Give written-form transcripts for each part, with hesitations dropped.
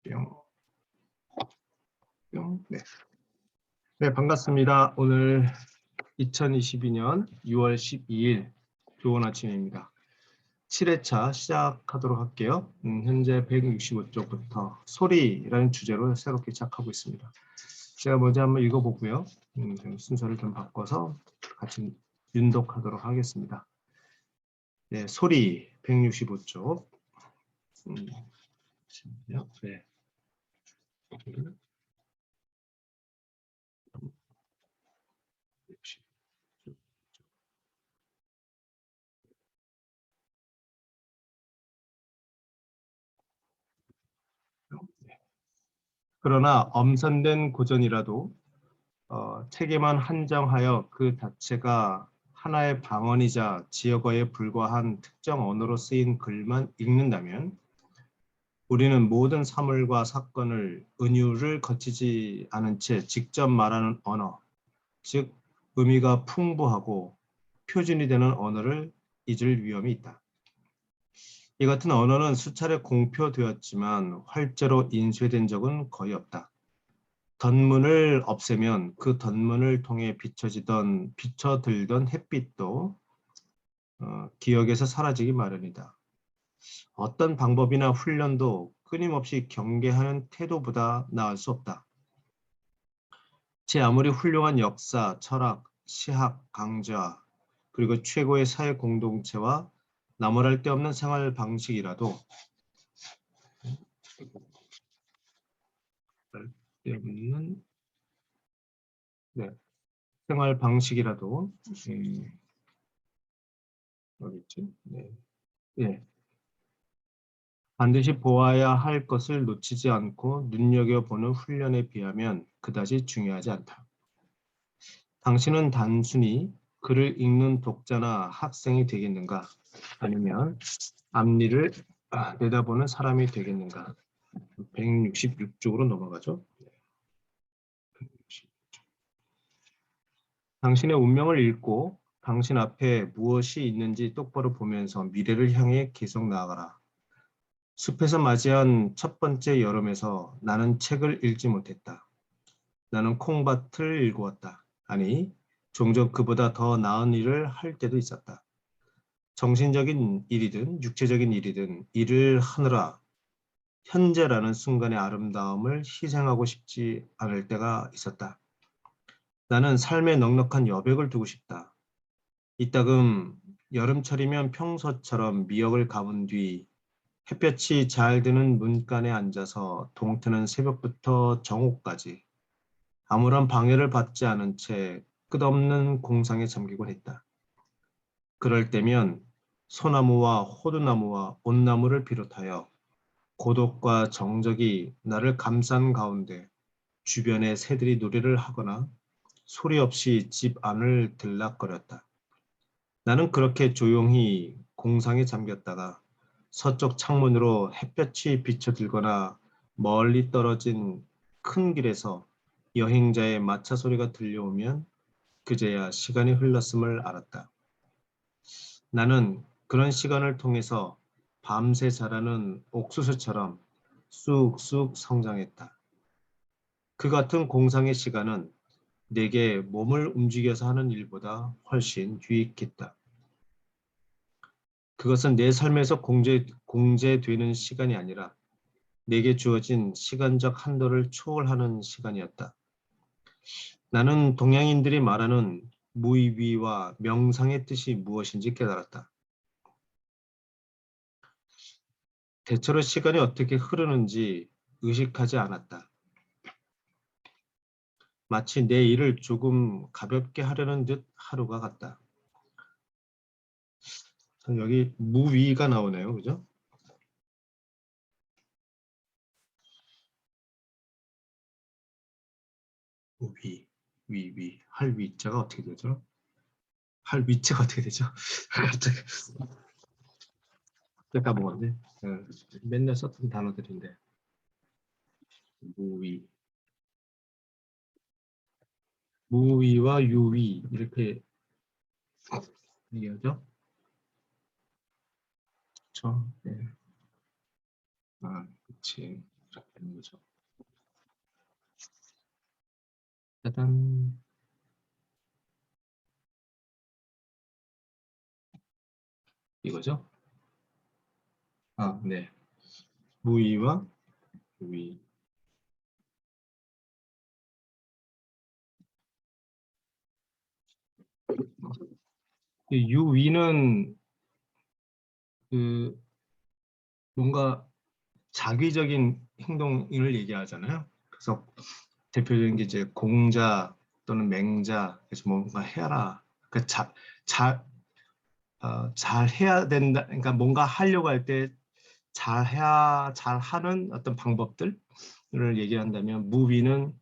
뿅, 뿅. 네. 네, 반갑습니다. 오늘 2022년 6월 12일 좋은 아침입니다. 7회차 시작하도록 할게요. 현재 165쪽부터 소리라는 주제로 새롭게 시작하고 있습니다. 제가 먼저 한번 읽어보고요. 순서를 좀 바꿔서 같이 윤독하도록 하겠습니다. 네, 소리 165쪽. 네. 그러나 엄선된 고전이라도 체계만 한정하여 그 자체가 하나의 방언이자 지역어에 불과한 특정 언어로 쓰인 글만 읽는다면 우리는 모든 사물과 사건을 은유를 거치지 않은 채 직접 말하는 언어, 즉 의미가 풍부하고 표준이 되는 언어를 잊을 위험이 있다. 이 같은 언어는 수차례 공표되었지만 활자로 인쇄된 적은 거의 없다. 덧문을 없애면 그 덧문을 통해 비춰들던 햇빛도 기억에서 사라지기 마련이다. 어떤 방법이나 훈련도 끊임없이 경계하는 태도보다 나을 수 없다. 제 아무리 훌륭한 역사, 철학, 시학, 강좌, 그리고 최고의 사회 공동체와 나무랄 데 없는 생활 방식이라도 생활 방식이라도 어디 있지? 네. 네. 반드시 보아야 할 것을 놓치지 않고 눈여겨보는 훈련에 비하면 그다지 중요하지 않다. 당신은 단순히 글을 읽는 독자나 학생이 되겠는가? 아니면 앞니를 내다보는 사람이 되겠는가? 166쪽으로 넘어가죠. 당신의 운명을 읽고 당신 앞에 무엇이 있는지 똑바로 보면서 미래를 향해 계속 나아가라. 숲에서 맞이한 첫 번째 여름에서 나는 책을 읽지 못했다. 나는 콩밭을 읽어왔다. 아니, 종종 그보다 더 나은 일을 할 때도 있었다. 정신적인 일이든 육체적인 일이든 일을 하느라 현재라는 순간의 아름다움을 희생하고 싶지 않을 때가 있었다. 나는 삶에 넉넉한 여백을 두고 싶다. 이따금 여름철이면 평소처럼 미역을 감은 뒤 햇볕이 잘 드는 문간에 앉아서 동트는 새벽부터 정오까지 아무런 방해를 받지 않은 채 끝없는 공상에 잠기곤 했다. 그럴 때면 소나무와 호두나무와 온나무를 비롯하여 고독과 정적이 나를 감싼 가운데 주변의 새들이 노래를 하거나 소리 없이 집 안을 들락거렸다. 나는 그렇게 조용히 공상에 잠겼다가 서쪽 창문으로 햇볕이 비쳐들거나 멀리 떨어진 큰 길에서 여행자의 마차 소리가 들려오면 그제야 시간이 흘렀음을 알았다. 나는 그런 시간을 통해서 밤새 자라는 옥수수처럼 쑥쑥 성장했다. 그 같은 공상의 시간은 내게 몸을 움직여서 하는 일보다 훨씬 유익했다. 그것은 내 삶에서 공제되는 시간이 아니라 내게 주어진 시간적 한도를 초월하는 시간이었다. 나는 동양인들이 말하는 무의미와 명상의 뜻이 무엇인지 깨달았다. 대체로 시간이 어떻게 흐르는지 의식하지 않았다. 마치 내 일을 조금 가볍게 하려는 듯 하루가 갔다. 여기 무위가 나오네요. 그죠? 위, 할 위자가 어떻게 되죠? 할 위자가 어떻게 되죠? 갑자기 까먹었네. 맨날 썼던 단어들인데. 무위. 무위와 유위 이렇게 얘기하죠? 그렇죠? 네. 아, 그치. 이렇게 되는 거죠. 짜잔. 이거죠? 아, 네. 무위와 유위. 유위는 그 뭔가 자기적인 행동을 얘기하잖아요. 그래서 대표적인 게 이제 공자 또는 맹자, 그래서 뭔가 해라. 그러니까 잘 해야 된다. 그러니까 뭔가 하려고 할 때 잘 하는 어떤 방법들을 얘기한다면 무위는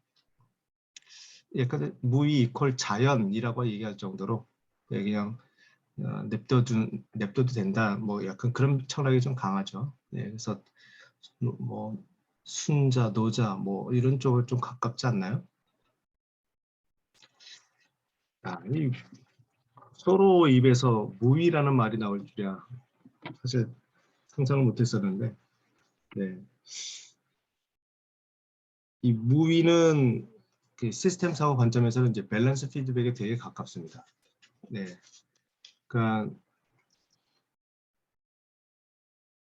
약간 무위 이퀄 자연이라고 얘기할 정도로 그냥 냅둬도 된다. 뭐 약간 그런 철학이 좀 강하죠. 네, 그래서 뭐 순자, 노자 뭐 이런 쪽을 좀 가깝지 않나요? 아, 서로 입에서 무위라는 말이 나올 줄이야. 사실 상상을 못했었는데, 네. 이 무위는 그 시스템 사고 관점에서는 이제 밸런스 피드백에 되게 가깝습니다. 네. 그러니까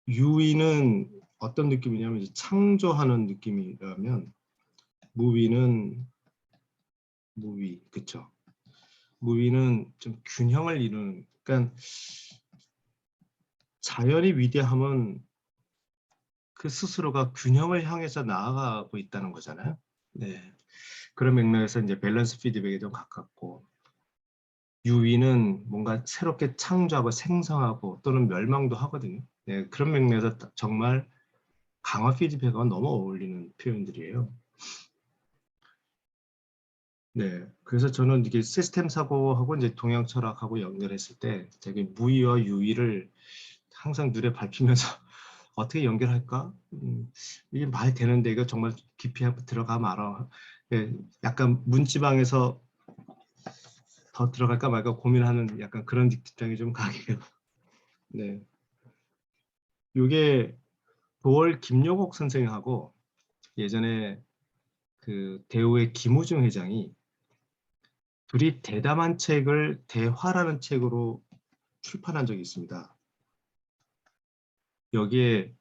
유위는 어떤 느낌이냐면 이제 창조하는 느낌이라면 무위는 무위, 그쵸? 무위는 좀 균형을 이루는, 그러니까 자연이 위대함은 그 스스로가 균형을 향해서 나아가고 있다는 거잖아요. 네. 그런 맥락에서 이제 밸런스 피드백에 좀 가깝고, 유위는 뭔가 새롭게 창조하고 생성하고 또는 멸망도 하거든요. 네, 그런 맥락에서 정말 강화 피드백과 너무 어울리는 표현들이에요. 네, 그래서 저는 이게 시스템 사고하고 이제 동양 철학하고 연결했을 때 되게 무위와 유위를 항상 눈에 밟히면서 어떻게 연결할까? 이게 말 되는데 이거 정말 깊이 들어가 말아. 예, 약간 문지방에서 더 들어갈까 말까 고민하는 약간 그런 입장이 좀 강해요. 네, 이게 도월 김용옥 선생하고 예전에 그 대우의 김우중 회장이 둘이 대담한 책을 대화라는 책으로 출판한 적이 있습니다. 여기에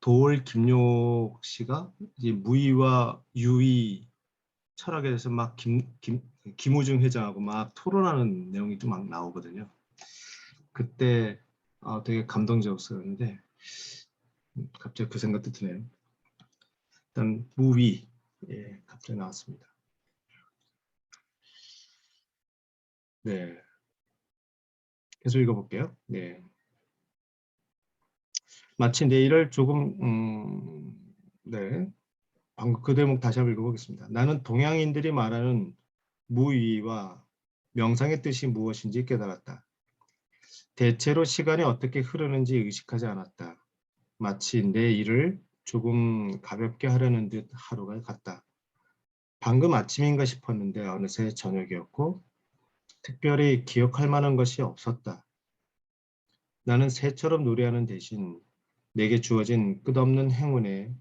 도월 김용옥 씨가 이제 무위와 유위 철학에 대해서 막 김우중 회장하고 막 토론하는 내용이 좀 막 나오거든요. 그때 되게 감동적이었는데 갑자기 그 생각도 드네요. 일단 무위, 예, 갑자기 나왔습니다. 네, 계속 읽어볼게요. 네, 마치 내일을 조금 네, 방금 그 대목 다시 한번 읽어보겠습니다. 나는 동양인들이 말하는 무위와 명상의 뜻이 무엇인지 깨달았다. 대체로 시간이 어떻게 흐르는지 의식하지 않았다. 마치 내 일을 조금 가볍게 하려는 듯 하루가 갔다. 방금 아침인가 싶었는데 어느새 저녁이었고 특별히 기억할 만한 것이 없었다. 나는 새처럼 노래하는 대신 내게 주어진 끝없는 행운에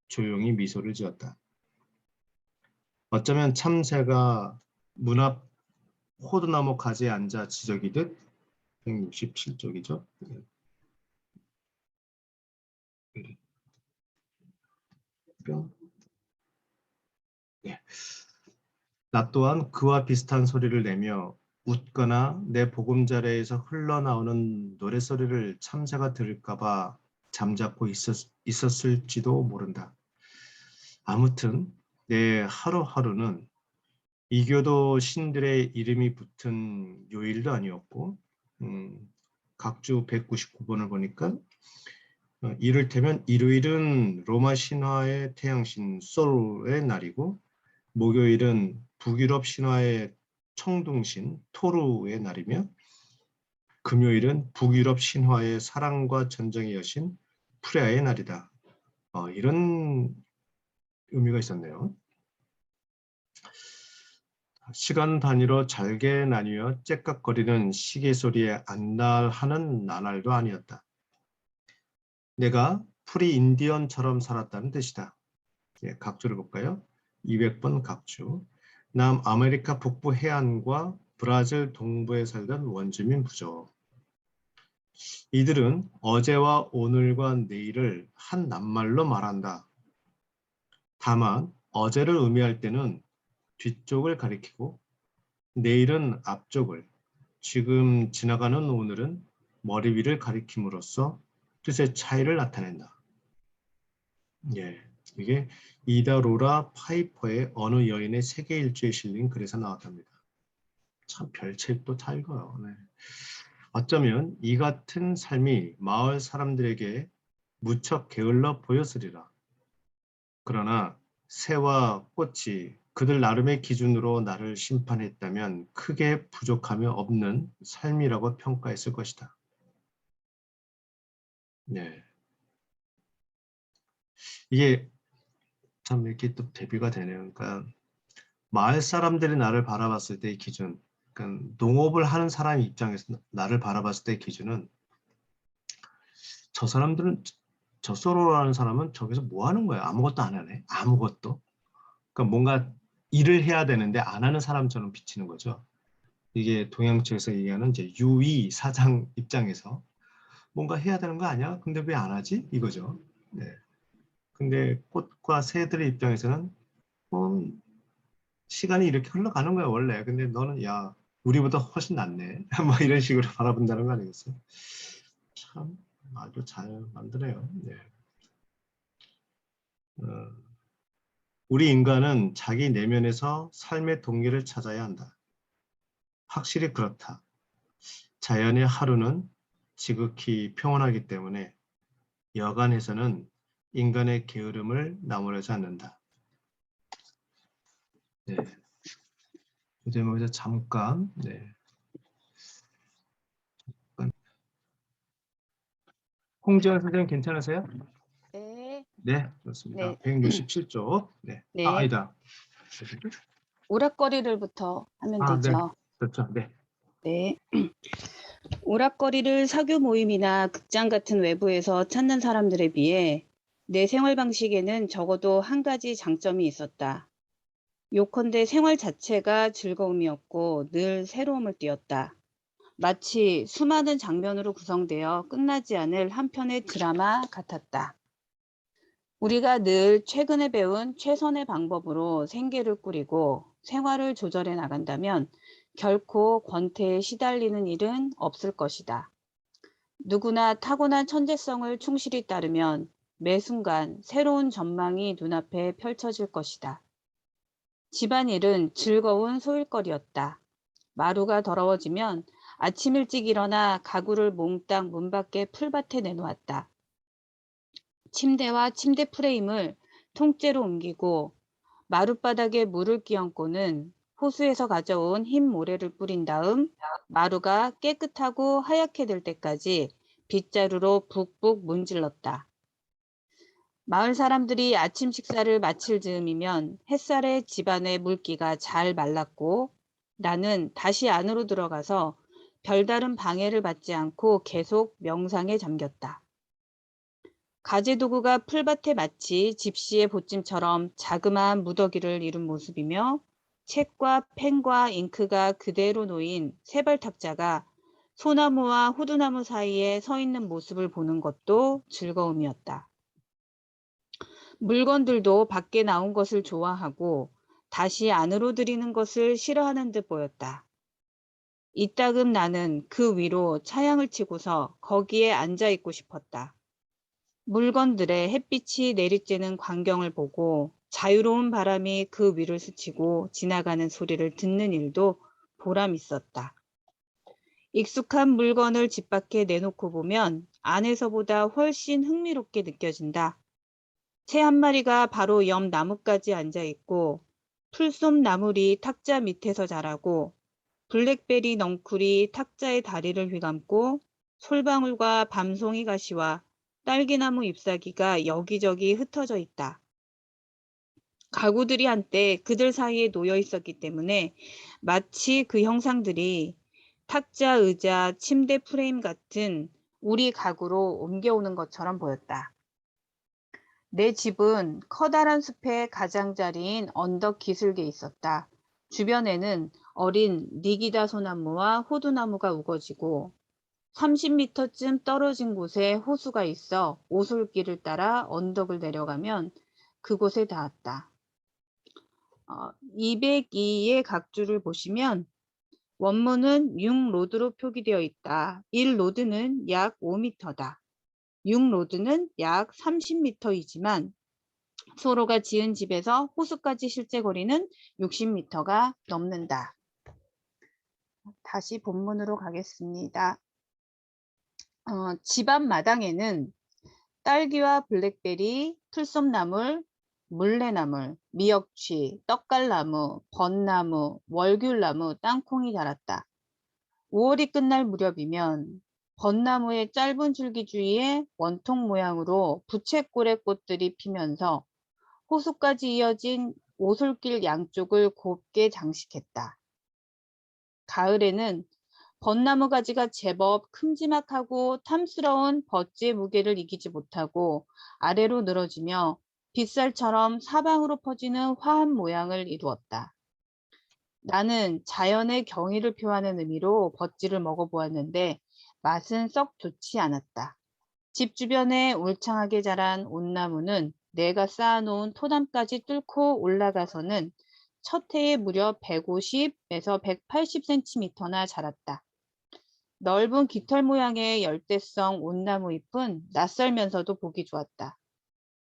조용히 미소를 지었다. 어쩌면 참새가 문 앞 호두나무 가지에 앉아 지저귀듯 167쪽이죠. 네. 나 또한 그와 비슷한 소리를 내며 웃거나 내 보금자리에서 흘러나오는 노랫소리를 참새가 들을까봐 잠자코 있었을지도 모른다. 아무튼 내 하루하루는 이교도 신들의 이름이 붙은 요일도 아니었고 각주 199번을 보니까 이를테면 일요일은 로마 신화의 태양신 솔의 날이고 목요일은 북유럽 신화의 청둥신 토르의 날이며 금요일은 북유럽 신화의 사랑과 전쟁의 여신 프레아의 날이다. 이런 의미가 있었네요. 시간 단위로 잘게 나뉘어 째깍거리는 시계 소리에 안달하는 나날도 아니었다. 내가 프리인디언처럼 살았다는 뜻이다. 예, 각주를 볼까요? 200번 각주. 남아메리카 북부 해안과 브라질 동부에 살던 원주민 부족. 이들은 어제와 오늘과 내일을 한 낱말로 말한다. 다만 어제를 의미할 때는 뒤쪽을 가리키고 내일은 앞쪽을, 지금 지나가는 오늘은 머리 위를 가리킴으로써 뜻의 차이를 나타낸다. 예, 이게 이다 로라 파이퍼의 어느 여인의 세계 일주에 실린 글에서 나왔답니다. 참 별책도 다 읽어요. 네. 어쩌면 이 같은 삶이 마을 사람들에게 무척 게을러 보였으리라. 그러나 새와 꽃이 그들 나름의 기준으로 나를 심판했다면 크게 부족함이 없는 삶이라고 평가했을 것이다. 네. 이게 참 이렇게 또 대비가 되네요. 그러니까 마을 사람들이 나를 바라봤을 때의 기준, 그러니까 농업을 하는 사람 입장에서 나를 바라봤을 때의 기준은 저 사람들은 저 소로라는 사람은 저기서 뭐 하는 거야? 아무것도 안 하네. 아무것도. 그러니까 뭔가 일을 해야 되는데 안 하는 사람처럼 비치는 거죠. 이게 동양측에서 얘기하는 이제 유의 사장 입장에서 뭔가 해야 되는 거 아니야? 근데 왜 안 하지? 이거죠. 네. 근데 꽃과 새들의 입장에서는 시간이 이렇게 흘러가는 거야 원래. 근데 너는 야 우리보다 훨씬 낫네. 뭐 이런 식으로 바라본다는 거 아니겠어요? 참 아주 잘 만드네요. 네. 어, 우리 인간은 자기 내면에서 삶의 동기를 찾아야 한다. 확실히 그렇다. 자연의 하루는 지극히 평온하기 때문에 여간에서는 인간의 게으름을 나무라지 않는다. 네. 이제 뭐 이제 잠깐, 네. 홍지연 선생님 괜찮으세요? 네. 네, 좋습니다. 네. 167쪽. 네. 아, 네. 아니다. 오락거리를부터 하면 아, 네. 되죠. 그렇죠. 네. 네. 오락거리를 사교 모임이나 극장 같은 외부에서 찾는 사람들에 비해 내 생활 방식에는 적어도 한 가지 장점이 있었다. 요컨대 생활 자체가 즐거움이었고 늘 새로움을 띠었다. 마치 수많은 장면으로 구성되어 끝나지 않을 한 편의 드라마 같았다. 우리가 늘 최근에 배운 최선의 방법으로 생계를 꾸리고 생활을 조절해 나간다면 결코 권태에 시달리는 일은 없을 것이다. 누구나 타고난 천재성을 충실히 따르면 매 순간 새로운 전망이 눈앞에 펼쳐질 것이다. 집안일은 즐거운 소일거리였다. 마루가 더러워지면 아침 일찍 일어나 가구를 몽땅 문 밖에 풀밭에 내놓았다. 침대와 침대 프레임을 통째로 옮기고 마룻바닥에 물을 끼얹고는 호수에서 가져온 흰 모래를 뿌린 다음 마루가 깨끗하고 하얗게 될 때까지 빗자루로 북북 문질렀다. 마을 사람들이 아침 식사를 마칠 즈음이면 햇살에 집안의 물기가 잘 말랐고 나는 다시 안으로 들어가서 별다른 방해를 받지 않고 계속 명상에 잠겼다. 가재도구가 풀밭에 마치 집시의 보찜처럼 자그마한 무더기를 이룬 모습이며 책과 펜과 잉크가 그대로 놓인 세발탁자가 소나무와 호두나무 사이에 서 있는 모습을 보는 것도 즐거움이었다. 물건들도 밖에 나온 것을 좋아하고 다시 안으로 들이는 것을 싫어하는 듯 보였다. 이따금 나는 그 위로 차양을 치고서 거기에 앉아 있고 싶었다. 물건들의 햇빛이 내리쬐는 광경을 보고 자유로운 바람이 그 위를 스치고 지나가는 소리를 듣는 일도 보람 있었다. 익숙한 물건을 집 밖에 내놓고 보면 안에서보다 훨씬 흥미롭게 느껴진다. 새 한 마리가 바로 옆 나뭇가지에 앉아 있고 풀솜 나물이 탁자 밑에서 자라고 블랙베리 넝쿨이 탁자의 다리를 휘감고 솔방울과 밤송이 가시와 딸기나무 잎사귀가 여기저기 흩어져 있다. 가구들이 한때 그들 사이에 놓여 있었기 때문에 마치 그 형상들이 탁자, 의자, 침대 프레임 같은 우리 가구로 옮겨오는 것처럼 보였다. 내 집은 커다란 숲의 가장자리인 언덕 기슭에 있었다. 주변에는 어린 니기다 소나무와 호두나무가 우거지고 30m쯤 떨어진 곳에 호수가 있어 오솔길을 따라 언덕을 내려가면 그곳에 닿았다. 202의 각주를 보시면 원문은 6로드로 표기되어 있다. 1로드는 약 5m다. 6로드는 약 30m이지만 서로가 지은 집에서 호수까지 실제 거리는 60m가 넘는다. 다시 본문으로 가겠습니다. 집 앞 마당에는 딸기와 블랙베리, 풀솜나물, 물레나물, 미역취, 떡갈나무, 벚나무, 월귤나무, 땅콩이 자랐다. 5월이 끝날 무렵이면 벚나무의 짧은 줄기 주위에 원통 모양으로 부채꼴의 꽃들이 피면서 호수까지 이어진 오솔길 양쪽을 곱게 장식했다. 가을에는 벚나무 가지가 제법 큼지막하고 탐스러운 벚지의 무게를 이기지 못하고 아래로 늘어지며 빗살처럼 사방으로 퍼지는 화합 모양을 이루었다. 나는 자연의 경의를 표하는 의미로 벚지를 먹어보았는데 맛은 썩 좋지 않았다. 집 주변에 울창하게 자란 온나무는 내가 쌓아놓은 토담까지 뚫고 올라가서는 첫 해에 무려 150에서 180cm나 자랐다. 넓은 깃털 모양의 열대성 온나무 잎은 낯설면서도 보기 좋았다.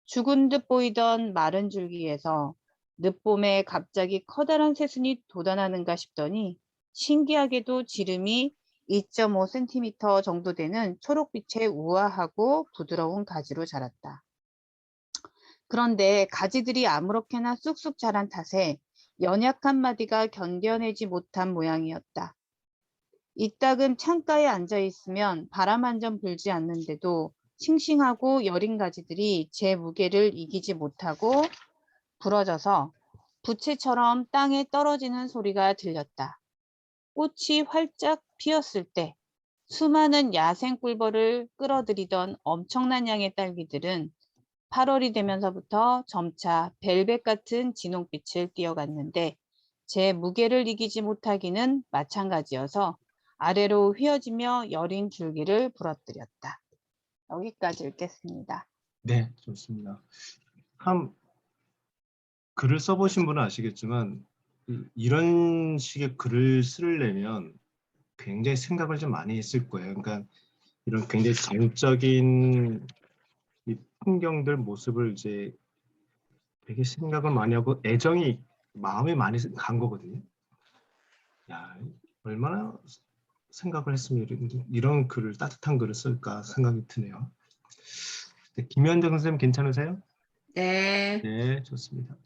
죽은 듯 보이던 마른 줄기에서 늦봄에 갑자기 커다란 새순이 돋아나는가 싶더니 신기하게도 지름이 2.5cm 정도 되는 초록빛의 우아하고 부드러운 가지로 자랐다. 그런데 가지들이 아무렇게나 쑥쑥 자란 탓에 연약한 마디가 견뎌내지 못한 모양이었다. 이따금 창가에 앉아 있으면 바람 한 점 불지 않는데도 싱싱하고 여린 가지들이 제 무게를 이기지 못하고 부러져서 부채처럼 땅에 떨어지는 소리가 들렸다. 꽃이 활짝 피었을 때 수많은 야생 꿀벌을 끌어들이던 엄청난 양의 딸기들은 8월이 되면서부터 점차 벨벳 같은 진홍빛을 띄어갔는데 제 무게를 이기지 못하기는 마찬가지여서 아래로 휘어지며 여린 줄기를 부러뜨렸다. 여기까지 읽겠습니다. 네, 좋습니다. 참 글을 써보신 분은 아시겠지만 이런 식의 글을 쓰려면 굉장히 생각을 좀 많이 했을 거예요. 그러니까 이런 굉장히 정적인 이 풍경들 모습을 이제 되게 생각을 많이 하고 애정이 마음이 많이 간 거거든요. 야, 얼마나 생각을 했으면 이런 글을 따뜻한 글을 쓸까 생각이 드네요. 네, 김현정 선생님 괜찮으세요? 네. 네, 좋습니다.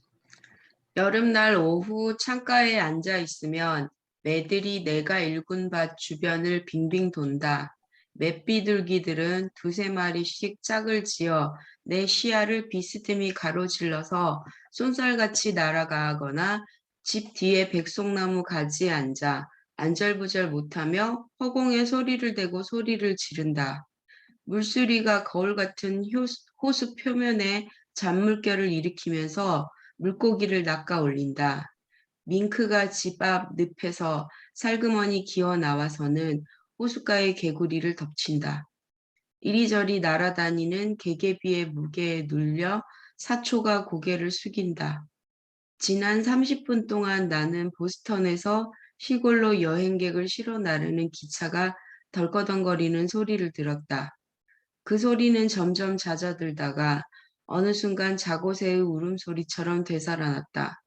여름날 오후 창가에 앉아 있으면 매들이 내가 일군 밭 주변을 빙빙 돈다. 맷비둘기들은 두세 마리씩 짝을 지어 내 시야를 비스듬히 가로질러서 쏜살같이 날아가거나 집 뒤에 백송나무 가지에 앉아 안절부절 못하며 허공에 소리를 대고 소리를 지른다. 물수리가 거울 같은 호수 표면에 잔물결을 일으키면서 물고기를 낚아 올린다. 밍크가 집 앞 늪에서 살그머니 기어 나와서는 호숫가의 개구리를 덮친다. 이리저리 날아다니는 개개비의 무게에 눌려 사초가 고개를 숙인다. 지난 30분 동안 나는 보스턴에서 시골로 여행객을 실어 나르는 기차가 덜커덩거리는 소리를 들었다. 그 소리는 점점 잦아들다가 어느 순간 자고새의 울음소리처럼 되살아났다.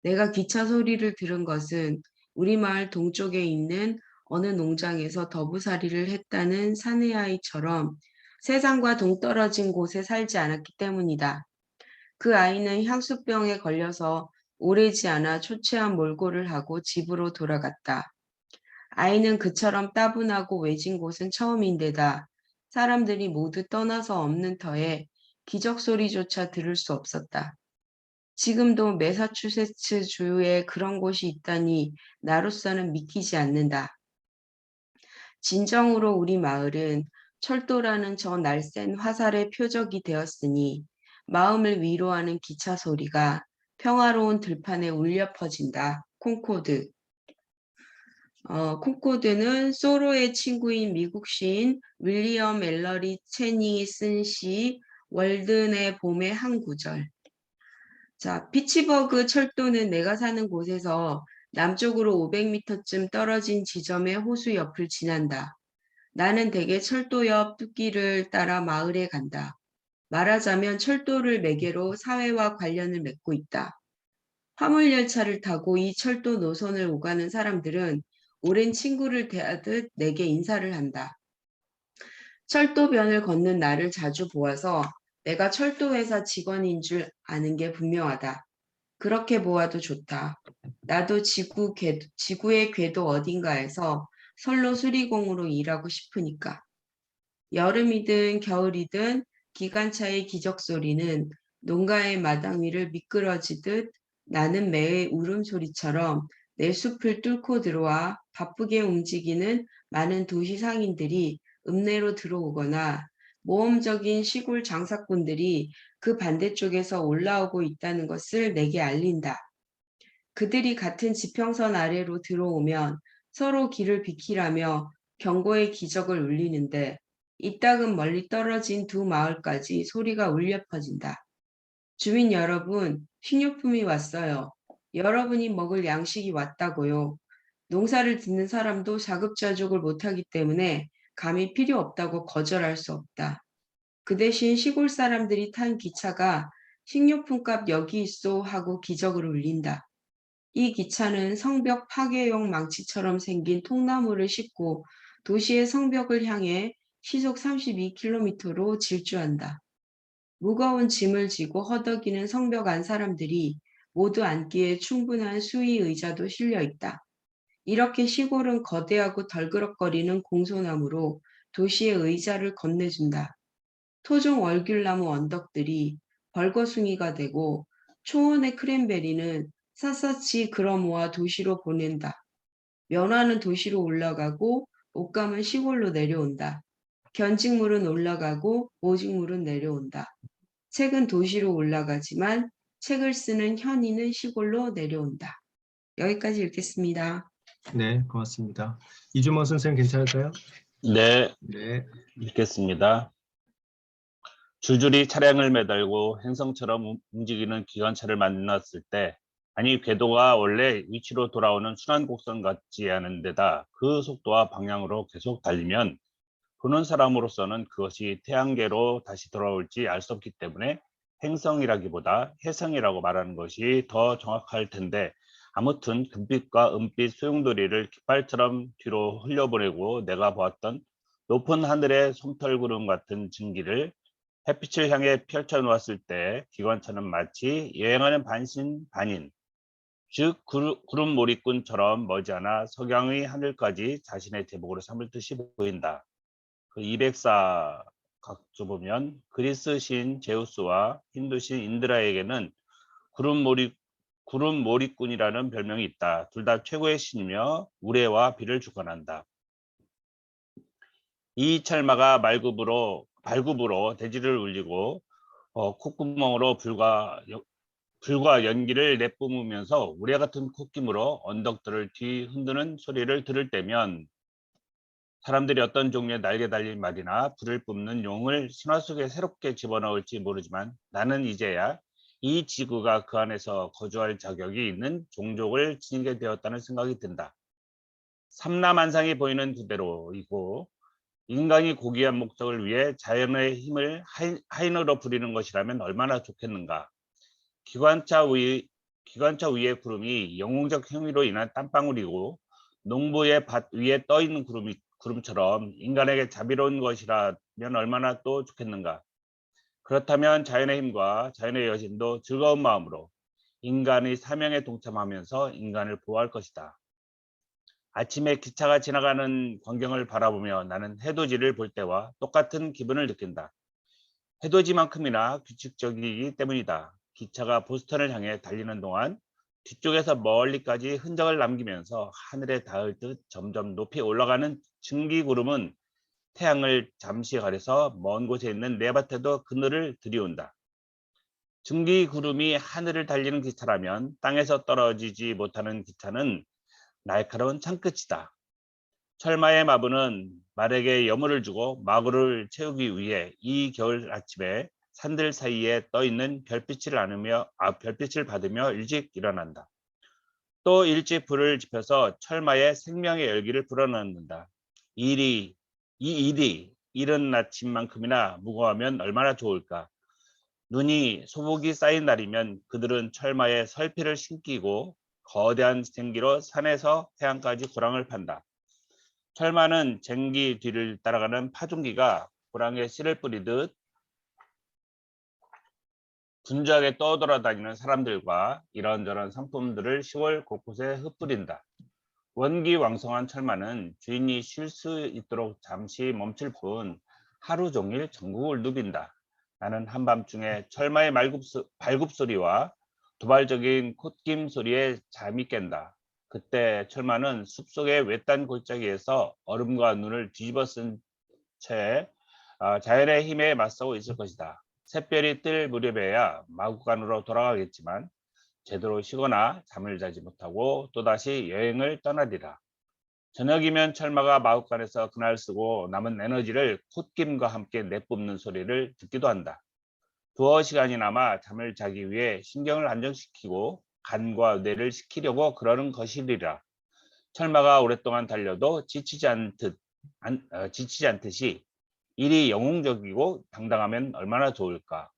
내가 기차 소리를 들은 것은 우리 마을 동쪽에 있는 어느 농장에서 더부살이를 했다는 사내아이처럼 세상과 동떨어진 곳에 살지 않았기 때문이다. 그 아이는 향수병에 걸려서 오래지 않아 초췌한 몰골을 하고 집으로 돌아갔다. 아이는 그처럼 따분하고 외진 곳은 처음인데다 사람들이 모두 떠나서 없는 터에 기적 소리조차 들을 수 없었다. 지금도 매사추세츠 주에 그런 곳이 있다니 나로서는 믿기지 않는다. 진정으로 우리 마을은 철도라는 저 날쌘 화살의 표적이 되었으니 마음을 위로하는 기차 소리가 평화로운 들판에 울려 퍼진다. 콩코드. 콩코드는 소로의 친구인 미국 시인 윌리엄 앨러리 체닝이 쓴 시 월든의 봄의 한 구절. 자, 피츠버그 철도는 내가 사는 곳에서 남쪽으로 500m쯤 떨어진 지점의 호수 옆을 지난다. 나는 대개 철도 옆 뚝길을 따라 마을에 간다. 말하자면 철도를 매개로 사회와 관련을 맺고 있다. 화물열차를 타고 이 철도 노선을 오가는 사람들은 오랜 친구를 대하듯 내게 인사를 한다. 철도변을 걷는 나를 자주 보아서 내가 철도회사 직원인 줄 아는 게 분명하다. 그렇게 보아도 좋다. 나도 지구의 궤도 어딘가에서 선로 수리공으로 일하고 싶으니까. 여름이든 겨울이든 기관차의 기적 소리는 농가의 마당 위를 미끄러지듯 나는 매의 울음소리처럼 내 숲을 뚫고 들어와 바쁘게 움직이는 많은 도시 상인들이 읍내로 들어오거나 모험적인 시골 장사꾼들이 그 반대쪽에서 올라오고 있다는 것을 내게 알린다. 그들이 같은 지평선 아래로 들어오면 서로 길을 비키라며 경고의 기적을 울리는데 이따금 멀리 떨어진 두 마을까지 소리가 울려 퍼진다. 주민 여러분, 식료품이 왔어요. 여러분이 먹을 양식이 왔다고요. 농사를 짓는 사람도 자급자족을 못하기 때문에 감이 필요 없다고 거절할 수 없다. 그 대신 시골 사람들이 탄 기차가 식료품값 여기 있소 하고 기적을 울린다. 이 기차는 성벽 파괴용 망치처럼 생긴 통나무를 싣고 도시의 성벽을 향해 시속 32km로 질주한다. 무거운 짐을 지고 허덕이는 성벽 안 사람들이 모두 앉기에 충분한 수위 의자도 실려 있다. 이렇게 시골은 거대하고 덜그럭거리는 공소나무로 도시의 의자를 건네준다. 토종 얼귤나무 언덕들이 벌거숭이가 되고 초원의 크랜베리는 샅샅이 걸어모아 도시로 보낸다. 면화는 도시로 올라가고 옷감은 시골로 내려온다. 견직물은 올라가고 모직물은 내려온다. 책은 도시로 올라가지만 책을 쓰는 현인은 시골로 내려온다. 여기까지 읽겠습니다. 네, 고맙습니다. 이주모 선생님 괜찮을까요? 네, 네. 읽겠습니다. 줄줄이 차량을 매달고 행성처럼 움직이는 기관차를 만났을 때, 아니 궤도가 원래 위치로 돌아오는 순환 곡선 같지 않은 데다 그 속도와 방향으로 계속 달리면 보는 사람으로서는 그것이 태양계로 다시 돌아올지 알 수 없기 때문에 행성이라기보다 해성이라고 말하는 것이 더 정확할 텐데, 아무튼 금빛과 은빛 소용돌이를 깃발처럼 뒤로 흘려보내고 내가 보았던 높은 하늘의 솜털구름 같은 증기를 햇빛을 향해 펼쳐 놓았을 때 기관차는 마치 여행하는 반신반인, 즉 구름 몰이꾼처럼 머지않아 석양의 하늘까지 자신의 제복으로 삼을 듯이 보인다. 그 204각주 보면 그리스 신 제우스와 힌두 신 인드라에게는 구름 몰이꾼이라는 별명이 있다. 둘 다 최고의 신이며 우레와 비를 주관한다. 이 찰마가 발굽으로 대지를 울리고 콧구멍으로 불과 연기를 내뿜으면서 우레 같은 콧김으로 언덕들을 뒤흔드는 소리를 들을 때면 사람들이 어떤 종류의 날개 달린 말이나 불을 뿜는 용을 신화 속에 새롭게 집어넣을지 모르지만 나는 이제야 이 지구가 그 안에서 거주할 자격이 있는 종족을 지니게 되었다는 생각이 든다. 삼라만상이 보이는 그대로이고 인간이 고귀한 목적을 위해 자연의 힘을 하인으로 부리는 것이라면 얼마나 좋겠는가. 기관차 위의 구름이 영웅적 행위로 인한 땀방울이고 농부의 밭 위에 떠 있는 구름처럼 인간에게 자비로운 것이라면 얼마나 또 좋겠는가. 그렇다면 자연의 힘과 자연의 여신도 즐거운 마음으로 인간의 사명에 동참하면서 인간을 보호할 것이다. 아침에 기차가 지나가는 광경을 바라보며 나는 해돋이를 볼 때와 똑같은 기분을 느낀다. 해돋이만큼이나 규칙적이기 때문이다. 기차가 보스턴을 향해 달리는 동안 뒤쪽에서 멀리까지 흔적을 남기면서 하늘에 닿을 듯 점점 높이 올라가는 증기구름은 태양을 잠시 가려서 먼 곳에 있는 내 밭에도 그늘을 들이운다. 증기 구름이 하늘을 달리는 기차라면 땅에서 떨어지지 못하는 기차는 날카로운 창끝이다. 철마의 마부는 말에게 여물을 주고 마구를 채우기 위해 이 겨울 아침에 산들 사이에 떠 있는 별빛을 받으며 일찍 일어난다. 또 일찍 불을 지펴서 철마의 생명의 열기를 불어넣는다. 이 일이 이른 아침만큼이나 무거워하면 얼마나 좋을까. 눈이 소복이 쌓인 날이면 그들은 철마에 설피를 신기고 거대한 쟁기로 산에서 해안까지 고랑을 판다. 철마는 쟁기 뒤를 따라가는 파종기가 고랑에 씨를 뿌리듯 분주하게 떠돌아다니는 사람들과 이런저런 상품들을 10월 곳곳에 흩뿌린다. 원기왕성한 철마는 주인이 쉴 수 있도록 잠시 멈출 뿐 하루 종일 전국을 누빈다. 나는 한밤중에 철마의 발굽소리와 도발적인 콧김 소리에 잠이 깬다. 그때 철마는 숲속의 외딴 골짜기에서 얼음과 눈을 뒤집어 쓴 채 자연의 힘에 맞서고 있을 것이다. 샛별이 뜰 무렵에야 마구간으로 돌아가겠지만 제대로 쉬거나 잠을 자지 못하고 또다시 여행을 떠나리라. 저녁이면 철마가 마구간에서 그날 쓰고 남은 에너지를 콧김과 함께 내뿜는 소리를 듣기도 한다. 두어 시간이나마 잠을 자기 위해 신경을 안정시키고 간과 뇌를 식히려고 그러는 것이리라. 철마가 오랫동안 달려도 지치지 않듯이 일이 영웅적이고 당당하면 얼마나 좋을까.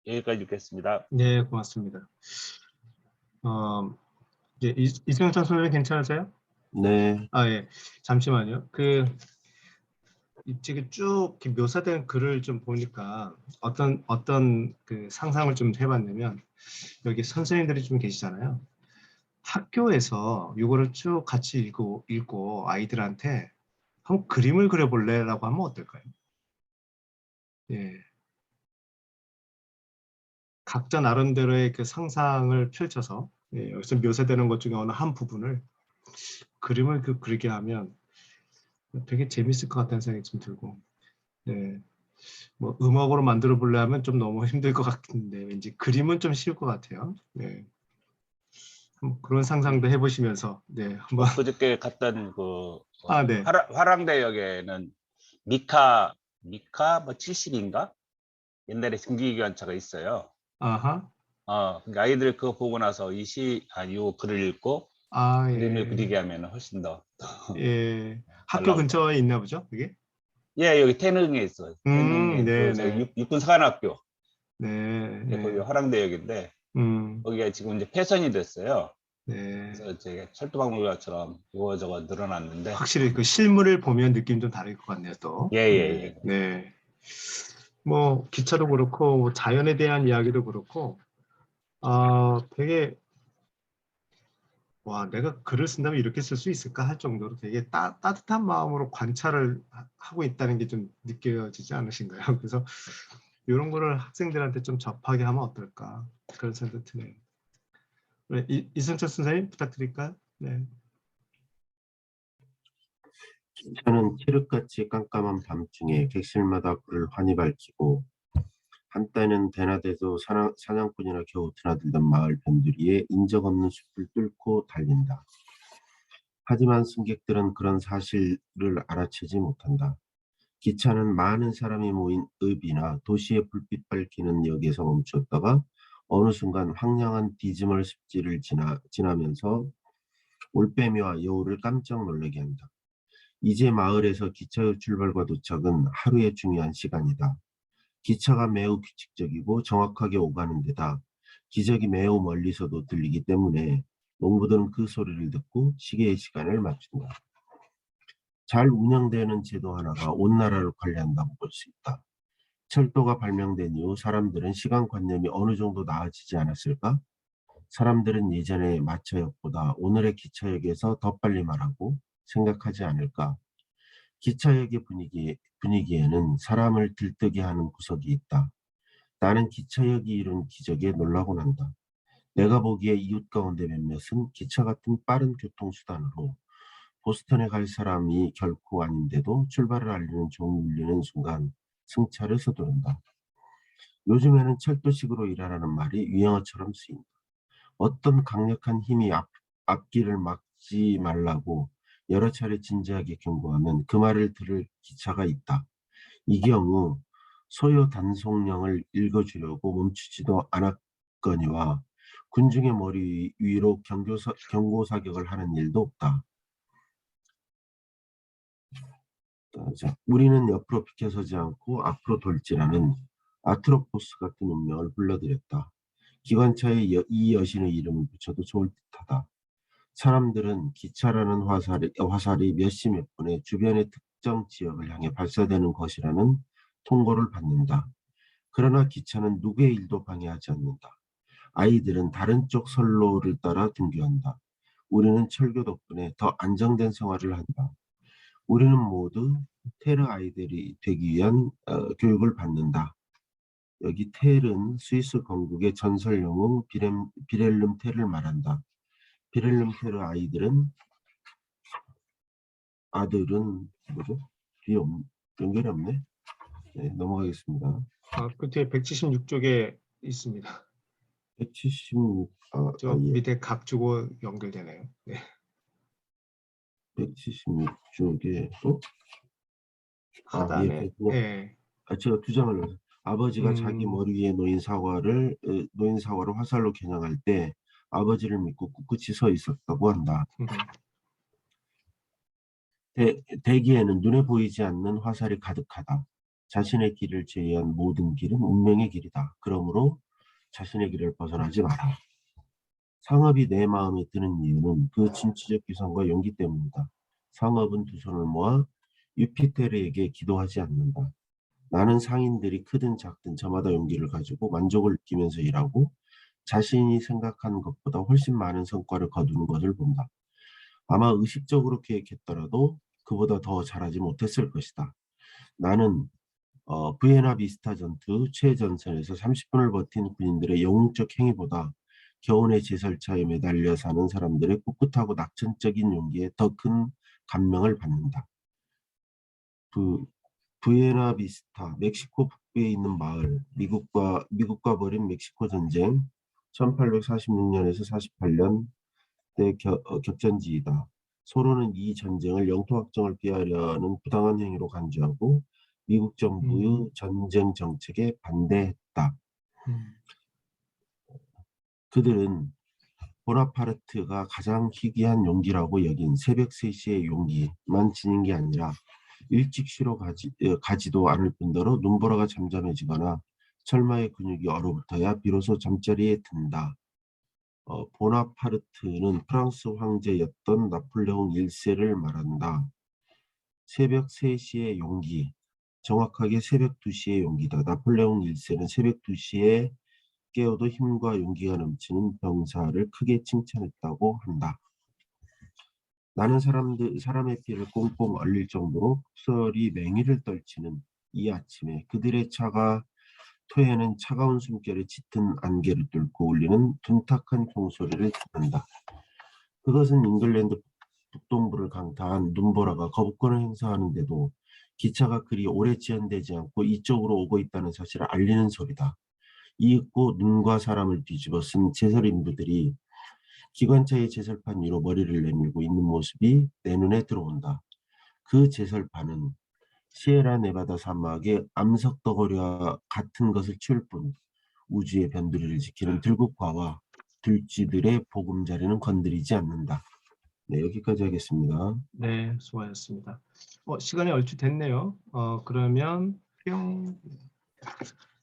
여기까지 읽겠습니다. 네, 고맙습니다. 이제 이승찬 선생님 괜찮으세요? 네, 예. 잠시만요. 지금 쭉 이렇게 묘사된 글을 좀 보니까 어떤 그 상상을 좀 해봤냐면, 여기 선생님들이 좀 계시잖아요. 학교에서 이거를 쭉 같이 읽고 아이들한테 한번 그림을 그려볼래라고 하면 어떨까요? 예. 각자 나름대로의 그 상상을 펼쳐서, 여기서 묘사되는 것 중에 어느 한 부분을 그림을 그리게 하면 되게 재밌을 것 같다는 생각이 좀 들고, 네. 뭐 음악으로 만들어 볼래 하면 좀 너무 힘들 것 같은데 왠지 그림은 좀 쉬울 것 같아요. 네. 그런 상상도 해보시면서, 네, 한번. 그저께 갔던 네. 화랑대역에는 미카 뭐 70인가? 옛날에 증기기관차가 있어요. 아하. 그러니까 아이들 그거 보고 나서 이 글을 읽고 그림을 예. 그리게 하면 훨씬 더. 예. 잘 학교 나올 것 근처에 있나 보죠, 그게? 예, 여기 태릉에 있어요. 태릉에 네, 저기 네. 육군 사관학교. 네, 거기 네. 화랑대역인데 거기가 지금 이제 폐선이 됐어요. 네. 그래서 이제 철도박물관처럼 이거저거 늘어났는데. 확실히 그 실물을 보면 느낌 좀 다를 것 같네요, 또. 예. 네. 뭐 기차도 그렇고 뭐 자연에 대한 이야기도 그렇고, 되게 와, 내가 글을 쓴다면 이렇게 쓸 수 있을까 할 정도로 되게 따뜻한 마음으로 관찰을 하고 있다는 게 좀 느껴지지 않으신가요? 그래서 이런 거를 학생들한테 좀 접하게 하면 어떨까 그런 생각도 드네요. 네, 이승철 선생님 부탁드릴까요? 네. 기차는 칠흑같이 깜깜한 밤중에 객실마다 불을 환히 밝히고 한때는 대낮에도 사냥꾼이나 겨우 드나들던 마을 변두리에 인적 없는 숲을 뚫고 달린다. 하지만 승객들은 그런 사실을 알아채지 못한다. 기차는 많은 사람이 모인 읍이나 도시의 불빛 밝히는 역에서 멈췄다가 어느 순간 황량한 디즈멀 습지를 지나면서 올빼미와 여우를 깜짝 놀라게 한다. 이제 마을에서 기차의 출발과 도착은 하루의 중요한 시간이다. 기차가 매우 규칙적이고 정확하게 오가는 데다 기적이 매우 멀리서도 들리기 때문에 농부들은 그 소리를 듣고 시계의 시간을 맞춘다. 잘 운영되는 제도 하나가 온 나라를 관리한다고 볼 수 있다. 철도가 발명된 이후 사람들은 시간관념이 어느 정도 나아지지 않았을까? 사람들은 예전의 마차역보다 오늘의 기차역에서 더 빨리 말하고 생각하지 않을까? 기차역의 분위기에는 사람을 들뜨게 하는 구석이 있다. 나는 기차역이 이룬 기적에 놀라곤 한다. 내가 보기에 이웃 가운데 몇몇은 기차 같은 빠른 교통수단으로 보스턴에 갈 사람이 결코 아닌데도 출발을 알리는 종이 울리는 순간 승차를 서두른다. 요즘에는 철도식으로 일하라는 말이 유행어처럼 쓰인다. 어떤 강력한 힘이 앞길을 막지 말라고 여러 차례 진지하게 경고하면 그 말을 들을 기차가 있다. 이 경우 소요 단속령을 읽어주려고 멈추지도 않았거니와 군중의 머리 위로 경고 사격을 하는 일도 없다. 자, 우리는 옆으로 비켜서지 않고 앞으로 돌진하는 아트로포스 같은 운명을 불러들였다. 기관차에 이 여신의 이름을 붙여도 좋을 듯하다. 사람들은 기차라는 화살이 몇 시 몇 분에 주변의 특정 지역을 향해 발사되는 것이라는 통보를 받는다. 그러나 기차는 누구의 일도 방해하지 않는다. 아이들은 다른 쪽 선로를 따라 등교한다. 우리는 철교 덕분에 더 안정된 생활을 한다. 우리는 모두 테르 아이들이 되기 위한 교육을 받는다. 여기 텔은 스위스 건국의 전설 영웅 비렐름 텔을 말한다. 비렐름 테르 아들은 뭐죠? 뒤에 연결이 없네. 네, 넘어가겠습니다. 끝에 176쪽에 있습니다. 176, 저 예. 밑에 각 주고 연결되네요. 네. 176쪽에 하단에 그렇군요. 예. 제가 두 장을 넣었어요. 아버지가 자기 음. 머리 위에 놓인 사과를 화살로 겨냥할 때 아버지를 믿고 꿋꿋이 서 있었다고 한다. 대기에는 눈에 보이지 않는 화살이 가득하다. 자신의 길을 제외한 모든 길은 운명의 길이다. 그러므로 자신의 길을 벗어나지 마라. 상업이 내 마음에 드는 이유는 그 진취적 기성과 용기 때문이다. 상업은 두 손을 모아 유피테르에게 기도하지 않는다. 나는 상인들이 크든 작든 저마다 용기를 가지고 만족을 느끼면서 일하고 자신이 생각한 것보다 훨씬 많은 성과를 거두는 것을 본다. 아마 의식적으로 계획했더라도 그보다 더 잘하지 못했을 것이다. 나는 부에나 비스타 전투 최전선에서 30분을 버틴 군인들의 영웅적 행위보다 겨우내 제설차에 매달려 사는 사람들의 꿋꿋하고 낙천적인 용기에 더 큰 감명을 받는다. 부에나 비스타, 멕시코 북부에 있는 마을, 미국과 벌인 멕시코 전쟁 1846년에서 48년 때 격전지이다. 서로는 이 전쟁을 영토 확정을 피하려는 부당한 행위로 간주하고 미국 정부의 전쟁 정책에 반대했다. 그들은 보나파르트가 가장 희귀한 용기라고 여긴 새벽 3시의 용기만 지닌 게 아니라 일찍 쉬러 가지도 않을 뿐더러 눈보라가 잠잠해지거나 철마의 근육이 얼어붙어야 비로소 잠자리에 든다. 보나파르트는 프랑스 황제였던 나폴레옹 1세를 말한다. 새벽 3시의 용기, 정확하게 새벽 2시의 용기다. 나폴레옹 1세는 새벽 2시에 깨어도 힘과 용기가 넘치는 병사를 크게 칭찬했다고 한다. 나는 사람의 피를 꽁꽁 얼릴 정도로 폭설이 맹위를 떨치는 이 아침에 그들의 차가 토해는 차가운 숨결에 짙은 안개를 뚫고 울리는 둔탁한 종소리를 듣는다. 그것은 잉글랜드 북동부를 강타한 눈보라가 거부권을 행사하는데도 기차가 그리 오래 지연되지 않고 이쪽으로 오고 있다는 사실을 알리는 소리다. 이윽고 눈과 사람을 뒤집어 쓴 제설 인부들이 기관차의 제설판 위로 머리를 내밀고 있는 모습이 내 눈에 들어온다. 그 제설판은 시에라 네바다 사막의 암석 덩어리와 같은 것을 치울 뿐 우주의 변두리를 지키는 들국화와 들쥐들의 보금자리는 건드리지 않는다. 네, 여기까지 하겠습니다. 네, 수고하셨습니다. 시간이 얼추 됐네요. 그러면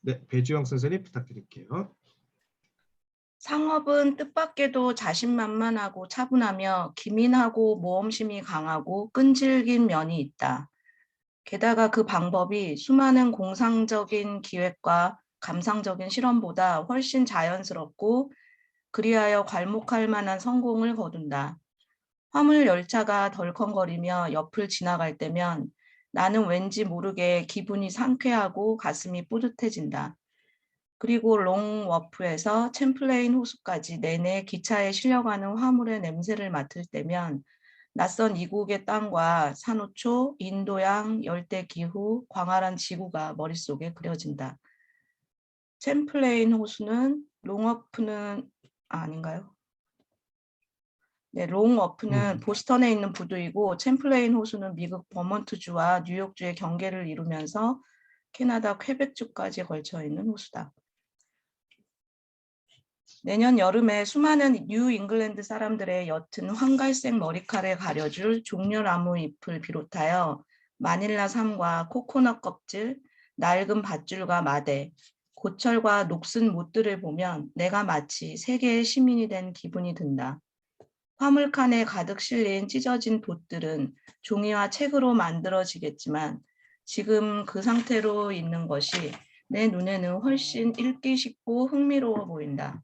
네, 배주영 선생님 부탁드릴게요. 상업은 뜻밖에도 자신만만하고 차분하며 기민하고 모험심이 강하고 끈질긴 면이 있다. 게다가 그 방법이 수많은 공상적인 기획과 감상적인 실험보다 훨씬 자연스럽고 그리하여 괄목할 만한 성공을 거둔다. 화물 열차가 덜컹거리며 옆을 지나갈 때면 나는 왠지 모르게 기분이 상쾌하고 가슴이 뿌듯해진다. 그리고 롱워프에서 챔플레인 호수까지 내내 기차에 실려가는 화물의 냄새를 맡을 때면 낯선 이국의 땅과 산호초, 인도양, 열대기후, 광활한 지구가 머릿속에 그려진다. 챔플레인 호수는 롱어프는 아닌가요? 네, 롱어프는 보스턴에 있는 부두이고 챔플레인 호수는 미국 버몬트주와 뉴욕주의 경계를 이루면서 캐나다 퀘벡주까지 걸쳐 있는 호수다. 내년 여름에 수많은 뉴 잉글랜드 사람들의 옅은 황갈색 머리칼을 가려줄 종려나무 잎을 비롯하여 마닐라 삼과 코코넛 껍질, 낡은 밧줄과 마대, 고철과 녹슨 못들을 보면 내가 마치 세계의 시민이 된 기분이 든다. 화물칸에 가득 실린 찢어진 돛들은 종이와 책으로 만들어지겠지만 지금 그 상태로 있는 것이 내 눈에는 훨씬 읽기 쉽고 흥미로워 보인다.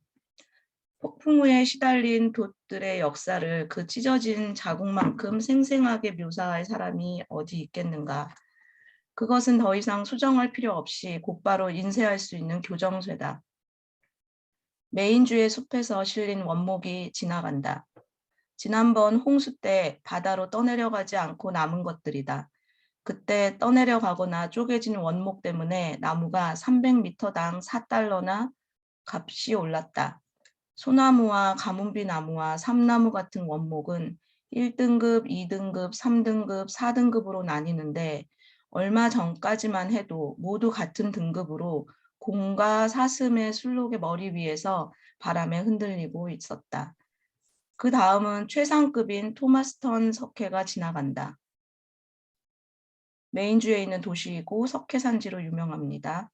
폭풍 후에 시달린 돛들의 역사를 그 찢어진 자국만큼 생생하게 묘사할 사람이 어디 있겠는가. 그것은 더 이상 수정할 필요 없이 곧바로 인쇄할 수 있는 교정쇠다. 메인주의 숲에서 실린 원목이 지나간다. 지난번 홍수 때 바다로 떠내려가지 않고 남은 것들이다. 그때 떠내려가거나 쪼개진 원목 때문에 나무가 300m당 4달러나 값이 올랐다. 소나무와 가문비 나무와 삼나무 같은 원목은 1등급, 2등급, 3등급, 4등급으로 나뉘는데 얼마 전까지만 해도 모두 같은 등급으로 공과 사슴의 술록의 머리 위에서 바람에 흔들리고 있었다. 그 다음은 최상급인 토마스턴 석회가 지나간다. 메인주에 있는 도시이고 석회산지로 유명합니다.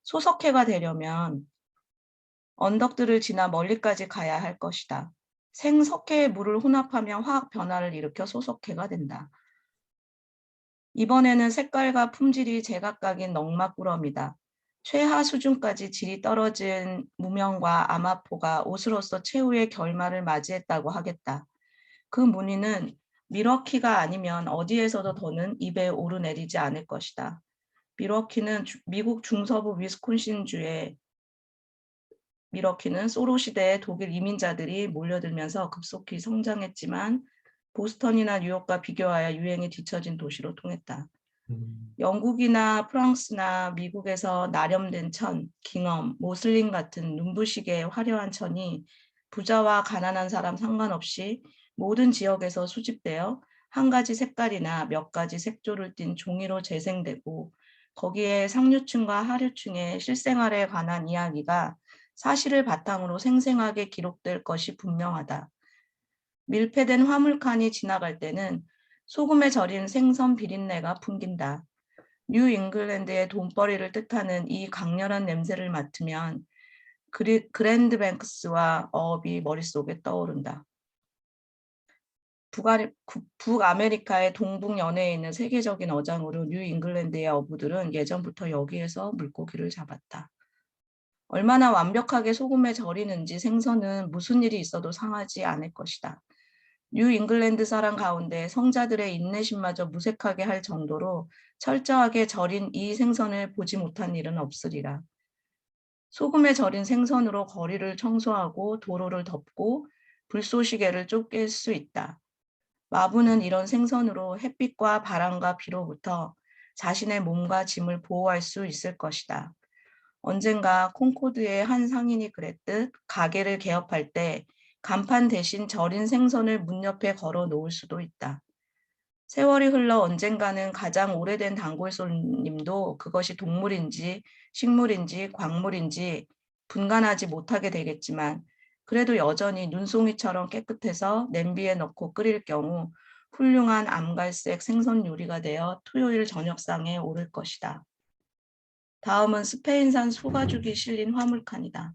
소석회가 되려면 언덕들을 지나 멀리까지 가야 할 것이다. 생석회에 물을 혼합하면 화학 변화를 일으켜 소석회가 된다. 이번에는 색깔과 품질이 제각각인 넉마꾸러미다. 최하 수준까지 질이 떨어진 무명과 아마포가 옷으로서 최후의 결말을 맞이했다고 하겠다. 그 무늬는 미러키가 아니면 어디에서도 더는 입에 오르내리지 않을 것이다. 미러키는 미국 중서부 위스콘신주의 미러키는 소로 시대에 독일 이민자들이 몰려들면서 급속히 성장했지만 보스턴이나 뉴욕과 비교하여 유행에 뒤처진 도시로 통했다. 영국이나 프랑스나 미국에서 나렴된 천, 깅엄, 모슬린 같은 눈부시게 화려한 천이 부자와 가난한 사람 상관없이 모든 지역에서 수집되어 한 가지 색깔이나 몇 가지 색조를 띤 종이로 재생되고 거기에 상류층과 하류층의 실생활에 관한 이야기가 사실을 바탕으로 생생하게 기록될 것이 분명하다. 밀폐된 화물칸이 지나갈 때는 소금에 절인 생선 비린내가 풍긴다. 뉴 잉글랜드의 돈벌이를 뜻하는 이 강렬한 냄새를 맡으면 그랜드 뱅크스와 어업이 머릿속에 떠오른다. 북아메리카의 동북 연해에 있는 세계적인 어장으로 뉴 잉글랜드의 어부들은 예전부터 여기에서 물고기를 잡았다. 얼마나 완벽하게 소금에 절이는지 생선은 무슨 일이 있어도 상하지 않을 것이다. 뉴 잉글랜드 사람 가운데 성자들의 인내심마저 무색하게 할 정도로 철저하게 절인 이 생선을 보지 못한 일은 없으리라. 소금에 절인 생선으로 거리를 청소하고 도로를 덮고 불쏘시개를 쫓길 수 있다. 마부는 이런 생선으로 햇빛과 바람과 비로부터 자신의 몸과 짐을 보호할 수 있을 것이다. 언젠가 콩코드의 한 상인이 그랬듯 가게를 개업할 때 간판 대신 절인 생선을 문 옆에 걸어 놓을 수도 있다. 세월이 흘러 언젠가는 가장 오래된 단골 손님도 그것이 동물인지 식물인지 광물인지 분간하지 못하게 되겠지만 그래도 여전히 눈송이처럼 깨끗해서 냄비에 넣고 끓일 경우 훌륭한 암갈색 생선 요리가 되어 토요일 저녁상에 오를 것이다. 다음은 스페인산 소가죽이 실린 화물칸이다.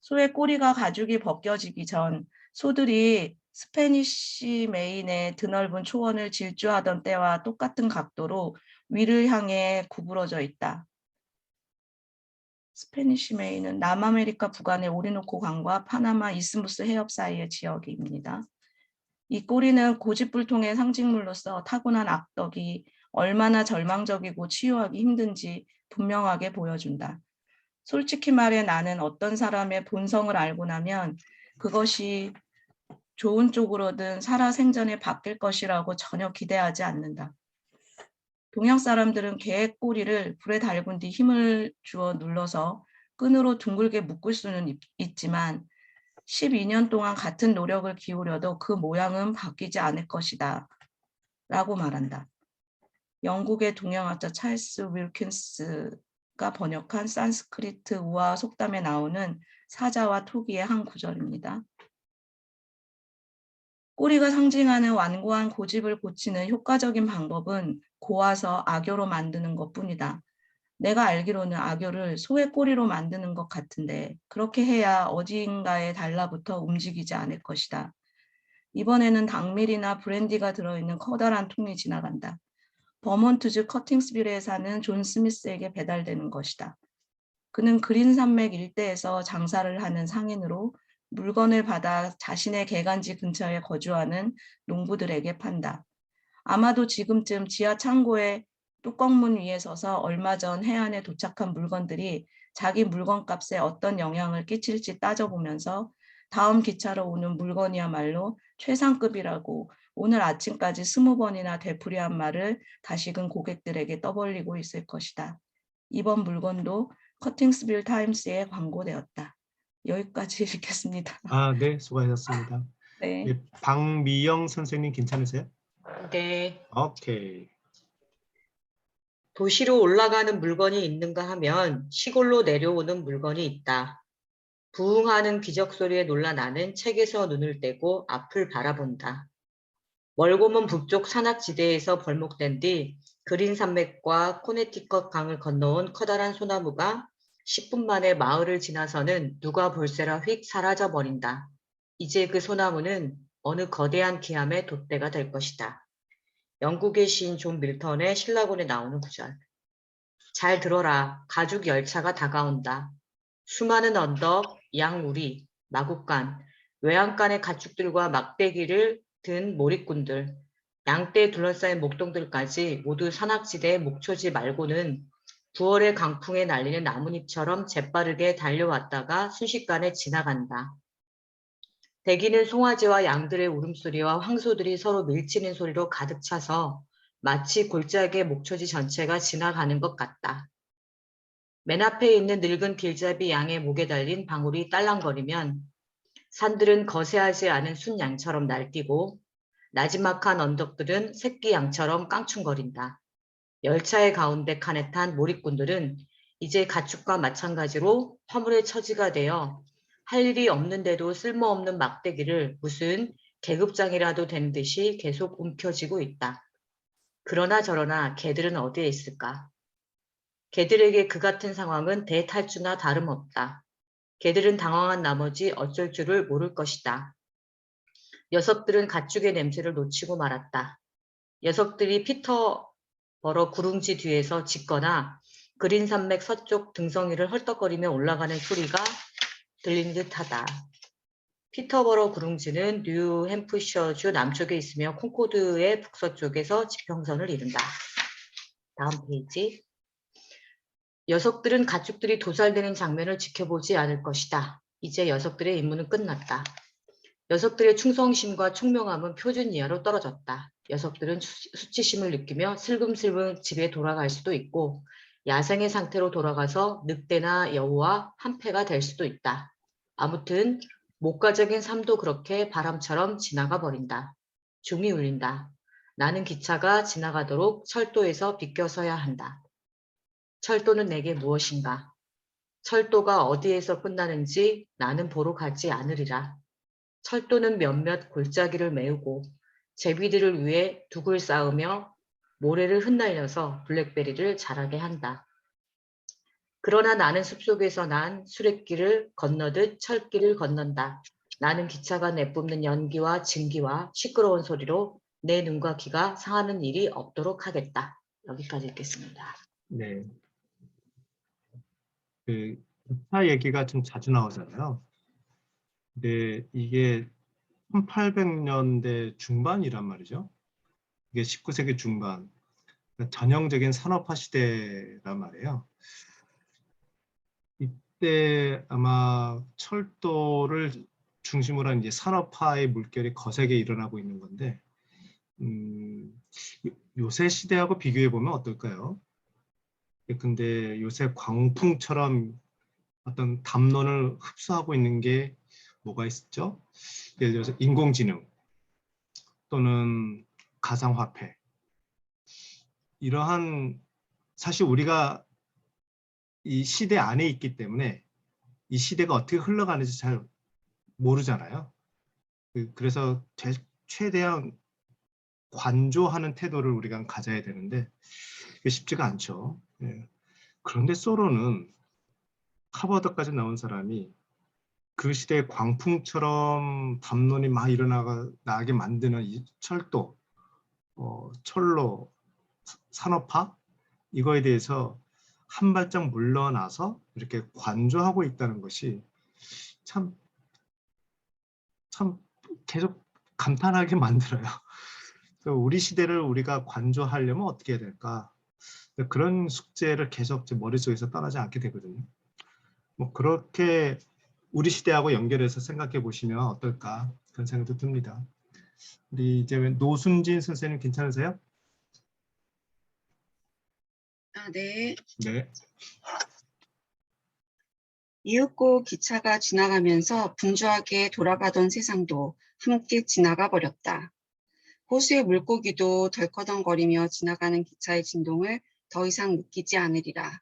소의 꼬리가 가죽이 벗겨지기 전 소들이 스페니쉬 메인의 드넓은 초원을 질주하던 때와 똑같은 각도로 위를 향해 구부러져 있다. 스페니쉬 메인은 남아메리카 북한의 오리노코 강과 파나마 이스무스 해협 사이의 지역입니다. 이 꼬리는 고집불통의 상징물로서 타고난 악덕이 얼마나 절망적이고 치유하기 힘든지 분명하게 보여준다. 솔직히 말해 나는 어떤 사람의 본성을 알고 나면 그것이 좋은 쪽으로든 살아생전에 바뀔 것이라고 전혀 기대하지 않는다. 동양 사람들은 개의 꼬리를 불에 달군 뒤 힘을 주어 눌러서 끈으로 둥글게 묶을 수는 있지만 12년 동안 같은 노력을 기울여도 그 모양은 바뀌지 않을 것이다 라고 말한다. 영국의 동양학자 찰스 윌킨스가 번역한 산스크리트 우화 속담에 나오는 사자와 토기의 한 구절입니다. 꼬리가 상징하는 완고한 고집을 고치는 효과적인 방법은 고아서 악교로 만드는 것뿐이다. 내가 알기로는 악교를 소의 꼬리로 만드는 것 같은데 그렇게 해야 어딘가에 달라붙어 움직이지 않을 것이다. 이번에는 당밀이나 브랜디가 들어있는 커다란 통이 지나간다. 버몬트주 커팅스빌에 사는 존 스미스에게 배달되는 것이다. 그는 그린 산맥 일대에서 장사를 하는 상인으로 물건을 받아 자신의 개간지 근처에 거주하는 농부들에게 판다. 아마도 지금쯤 지하 창고의 뚜껑문 위에 서서 얼마 전 해안에 도착한 물건들이 자기 물건값에 어떤 영향을 끼칠지 따져보면서 다음 기차로 오는 물건이야말로 최상급이라고 오늘 아침까지 20번이나 되풀이한 말을 다시금 고객들에게 떠벌리고 있을 것이다. 이번 물건도 커팅스빌 타임스에 광고되었다. 여기까지 읽겠습니다. 아, 네, 수고하셨습니다. 네. 예, 박미영 선생님 괜찮으세요? 네. 오케이. 도시로 올라가는 물건이 있는가 하면 시골로 내려오는 물건이 있다. 부흥하는 기적 소리에 놀라 나는 책에서 눈을 떼고 앞을 바라본다. 멀고 먼 북쪽 산악지대에서 벌목된 뒤 그린 산맥과 코네티컷 강을 건너온 커다란 소나무가 10분 만에 마을을 지나서는 누가 볼세라 휙 사라져 버린다. 이제 그 소나무는 어느 거대한 기암의 돛대가 될 것이다. 영국의 시인 존 밀턴의 신라곤에 나오는 구절. 잘 들어라. 가죽 열차가 다가온다. 수많은 언덕, 양우리, 마국간, 외양간의 가축들과 막대기를 든 몰입꾼들, 양떼에 둘러싸인 목동들까지 모두 산악지대의 목초지 말고는 9월의 강풍에 날리는 나뭇잎처럼 재빠르게 달려왔다가 순식간에 지나간다. 대기는 송아지와 양들의 울음소리와 황소들이 서로 밀치는 소리로 가득 차서 마치 골짜기의 목초지 전체가 지나가는 것 같다. 맨 앞에 있는 늙은 길잡이 양의 목에 달린 방울이 딸랑거리면 산들은 거세하지 않은 순양처럼 날뛰고 나지막한 언덕들은 새끼 양처럼 깡충거린다. 열차의 가운데 칸에 탄 몰입꾼들은 이제 가축과 마찬가지로 화물의 처지가 되어 할 일이 없는데도 쓸모없는 막대기를 무슨 계급장이라도 된 듯이 계속 움켜쥐고 있다. 그러나 저러나 개들은 어디에 있을까? 개들에게 그 같은 상황은 대탈주나 다름없다. 개들은 당황한 나머지 어쩔 줄을 모를 것이다. 녀석들은 가축의 냄새를 놓치고 말았다. 녀석들이 피터버러 구릉지 뒤에서 짖거나 그린 산맥 서쪽 등성이를 헐떡거리며 올라가는 소리가 들리는 듯하다. 피터버러 구릉지는 뉴햄프셔주 남쪽에 있으며 콩코드의 북서쪽에서 지평선을 이룬다. 다음 페이지. 녀석들은 가축들이 도살되는 장면을 지켜보지 않을 것이다. 이제 녀석들의 임무는 끝났다. 녀석들의 충성심과 총명함은 표준 이하로 떨어졌다. 녀석들은 수치심을 느끼며 슬금슬금 집에 돌아갈 수도 있고 야생의 상태로 돌아가서 늑대나 여우와 한패가 될 수도 있다. 아무튼 목가적인 삶도 그렇게 바람처럼 지나가 버린다. 중이 울린다. 나는 기차가 지나가도록 철도에서 비껴서야 한다. 철도는 내게 무엇인가? 철도가 어디에서 끝나는지 나는 보러 가지 않으리라. 철도는 몇몇 골짜기를 메우고 제비들을 위해 둑을 쌓으며 모래를 흩날려서 블랙베리를 자라게 한다. 그러나 나는 숲속에서 난 수레길을 건너듯 철길을 건넌다. 나는 기차가 내뿜는 연기와 증기와 시끄러운 소리로 내 눈과 귀가 상하는 일이 없도록 하겠다. 여기까지 읽겠습니다. 네. 그 기차 얘기가 좀 자주 나오잖아요. 근데 이게 1800년대 중반이란 말이죠. 이게 19세기 중반. 그러니까 전형적인 산업화 시대란 말이에요. 이때 아마 철도를 중심으로 한 이제 산업화의 물결이 거세게 일어나고 있는 건데, 요새 시대하고 비교해 보면 어떨까요? 근데 요새 광풍처럼 어떤 담론을 흡수하고 있는 게 뭐가 있었죠? 예를 들어서 인공지능 또는 가상화폐. 이러한 사실 우리가 이 시대 안에 있기 때문에 이 시대가 어떻게 흘러가는지 잘 모르잖아요. 그래서 최대한 관조하는 태도를 우리가 가져야 되는데 그게 쉽지가 않죠. 예. 그런데 소로는 하버드까지 나온 사람이 그 시대의 광풍처럼 담론이 막 일어나게 만드는 이 철도, 철로, 산업화 이거에 대해서 한 발짝 물러나서 이렇게 관조하고 있다는 것이 참 계속 감탄하게 만들어요. 그래서 우리 시대를 우리가 관조하려면 어떻게 해야 될까? 그런 숙제를 계속 제 머릿속에서 떠나지 않게 되거든요. 뭐 그렇게 우리 시대하고 연결해서 생각해 보시면 어떨까 그런 생각도 듭니다. 우리 이제 노순진 선생님 괜찮으세요? 네. 네. 이윽고 기차가 지나가면서 분주하게 돌아가던 세상도 함께 지나가 버렸다. 호수의 물고기도 덜커덩거리며 지나가는 기차의 진동을 더 이상 느끼지 않으리라.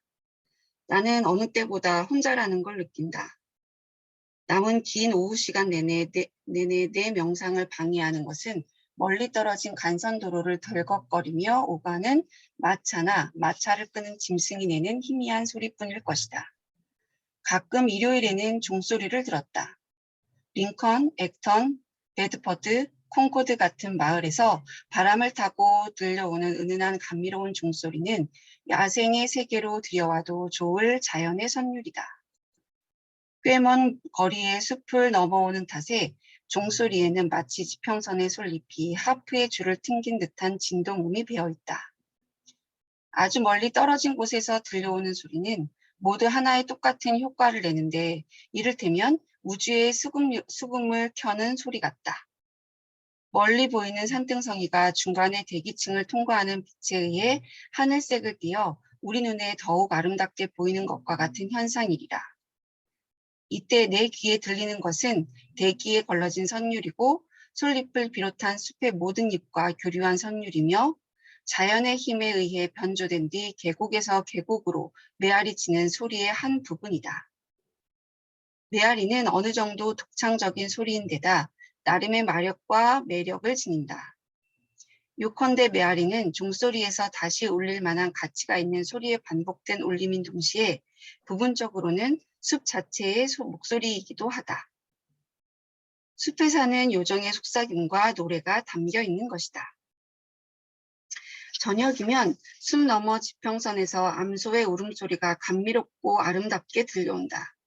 나는 어느 때보다 혼자라는 걸 느낀다. 남은 긴 오후 시간 내내 내 명상을 방해하는 것은 멀리 떨어진 간선도로를 덜컥거리며 오가는 마차나 마차를 끄는 짐승이 내는 희미한 소리뿐일 것이다. 가끔 일요일에는 종소리를 들었다. 링컨, 액턴, 베드퍼드, 콩코드 같은 마을에서 바람을 타고 들려오는 은은한 감미로운 종소리는 야생의 세계로 들여와도 좋을 자연의 선율이다. 꽤 먼 거리의 숲을 넘어오는 탓에 종소리에는 마치 지평선의 솔잎이 하프의 줄을 튕긴 듯한 진동음이 배어있다. 아주 멀리 떨어진 곳에서 들려오는 소리는 모두 하나의 똑같은 효과를 내는데 이를테면 우주의 수금을 켜는 소리 같다. 멀리 보이는 산등성이가 중간에 대기층을 통과하는 빛에 의해 하늘색을 띠어 우리 눈에 더욱 아름답게 보이는 것과 같은 현상이리라. 이때 내 귀에 들리는 것은 대기에 걸러진 선율이고 솔잎을 비롯한 숲의 모든 잎과 교류한 선율이며 자연의 힘에 의해 변조된 뒤 계곡에서 계곡으로 메아리치는 소리의 한 부분이다. 메아리는 어느 정도 독창적인 소리인데다 나름의 마력과 매력을 지닌다. 요컨대 메아리는 종소리에서 다시 울릴 만한 가치가 있는 소리의 반복된 울림인 동시에 부분적으로는 숲 자체의 목소리이기도 하다. 숲에 사는 요정의 속삭임과 노래가 담겨 있는 것이다. 저녁이면 숲 너머 지평선에서 암소의 울음소리가 감미롭고 아름답게 들려온다.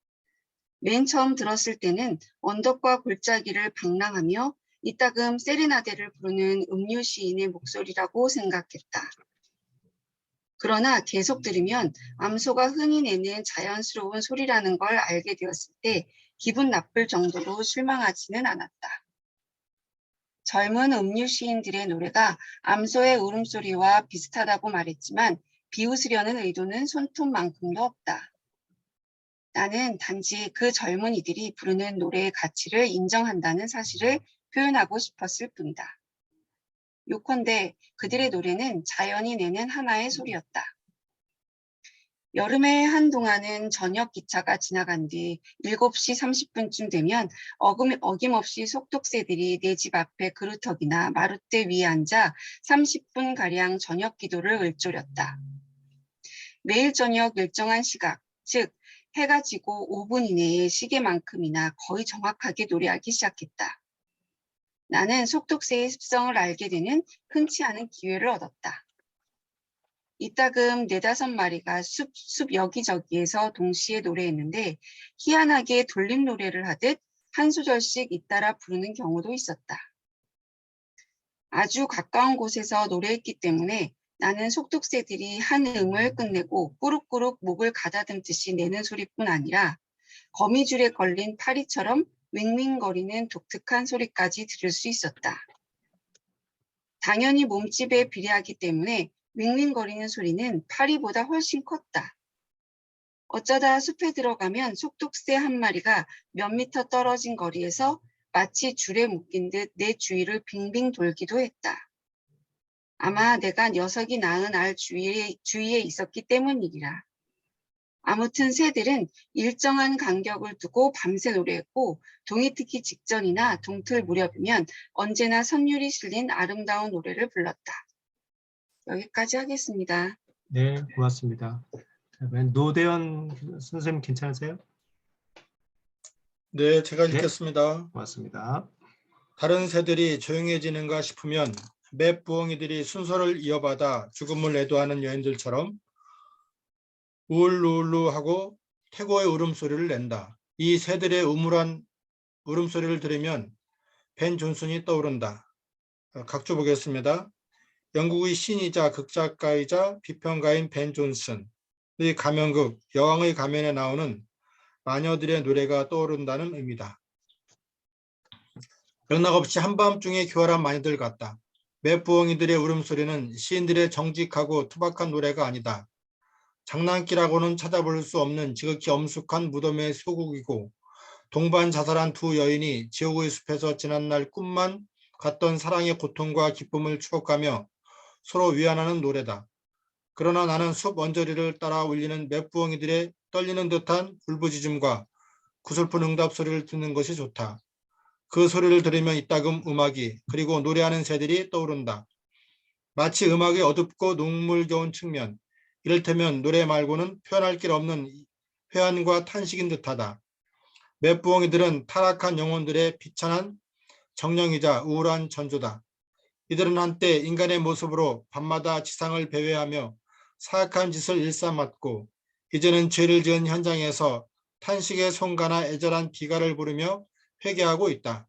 맨 처음 들었을 때는 언덕과 골짜기를 방랑하며 이따금 세레나데를 부르는 음유 시인의 목소리라고 생각했다. 그러나 계속 들으면 암소가 흔히 내는 자연스러운 소리라는 걸 알게 되었을 때 기분 나쁠 정도로 실망하지는 않았다. 젊은 음유 시인들의 노래가 암소의 울음소리와 비슷하다고 말했지만 비웃으려는 의도는 손톱만큼도 없다. 나는 단지 그 젊은이들이 부르는 노래의 가치를 인정한다는 사실을 표현하고 싶었을 뿐이다. 요컨대 그들의 노래는 자연이 내는 하나의 소리였다. 여름에 한동안은 저녁 기차가 지나간 뒤 7시 30분쯤 되면 어김없이 속독새들이 내 집 앞에 그루터기나 마룻대 위에 앉아 30분가량 저녁 기도를 읊조렸다. 매일 저녁 일정한 시각, 즉 해가 지고 5분 이내에 시계만큼이나 거의 정확하게 노래하기 시작했다. 나는 속독새의 습성을 알게 되는 흔치 않은 기회를 얻었다. 이따금 4~5마리가 숲 여기저기에서 동시에 노래했는데 희한하게 돌림 노래를 하듯 한 소절씩 잇따라 부르는 경우도 있었다. 아주 가까운 곳에서 노래했기 때문에 나는 속독새들이 한 음을 끝내고 꾸룩꾸룩 목을 가다듬듯이 내는 소리뿐 아니라 거미줄에 걸린 파리처럼 윙윙거리는 독특한 소리까지 들을 수 있었다. 당연히 몸집에 비례하기 때문에 윙윙거리는 소리는 파리보다 훨씬 컸다. 어쩌다 숲에 들어가면 속독새 한 마리가 몇 미터 떨어진 거리에서 마치 줄에 묶인 듯 내 주위를 빙빙 돌기도 했다. 아마 내가 녀석이 낳은 알 주위에 있었기 때문이리라. 아무튼 새들은 일정한 간격을 두고 밤새 노래했고 동이 트기 직전이나 동틀 무렵이면 언제나 선율이 실린 아름다운 노래를 불렀다. 여기까지 하겠습니다. 네, 고맙습니다. 노대현 선생님 괜찮으세요? 네, 제가 네. 읽겠습니다. 고맙습니다. 다른 새들이 조용해지는가 싶으면 맷 부엉이들이 순서를 이어받아 죽음을 애도하는 여인들처럼 우울루울루하고 태고의 울음소리를 낸다. 이 새들의 우물한 울음소리를 들으면 벤 존슨이 떠오른다. 각주 보겠습니다. 영국의 시인이자 극작가이자 비평가인 벤 존슨의 가면극 여왕의 가면에 나오는 마녀들의 노래가 떠오른다는 의미다. 영락없이 한밤중에 교활한 마녀들 같다. 맷부엉이들의 울음소리는 시인들의 정직하고 투박한 노래가 아니다. 장난기라고는 찾아볼 수 없는 지극히 엄숙한 무덤의 소국이고 동반 자살한 두 여인이 지옥의 숲에서 지난날 꿈만 같던 사랑의 고통과 기쁨을 추억하며 서로 위안하는 노래다. 그러나 나는 숲 언저리를 따라 울리는 맷부엉이들의 떨리는 듯한 울부짖음과 구슬픈 응답 소리를 듣는 것이 좋다. 그 소리를 들으면 이따금 음악이 그리고 노래하는 새들이 떠오른다. 마치 음악의 어둡고 눈물겨운 측면, 이를테면 노래 말고는 표현할 길 없는 회한과 탄식인 듯하다. 맷부엉이들은 타락한 영혼들의 비천한 정령이자 우울한 전조다. 이들은 한때 인간의 모습으로 밤마다 지상을 배회하며 사악한 짓을 일삼았고 이제는 죄를 지은 현장에서 탄식의 송가나 애절한 비가를 부르며 회개하고 있다.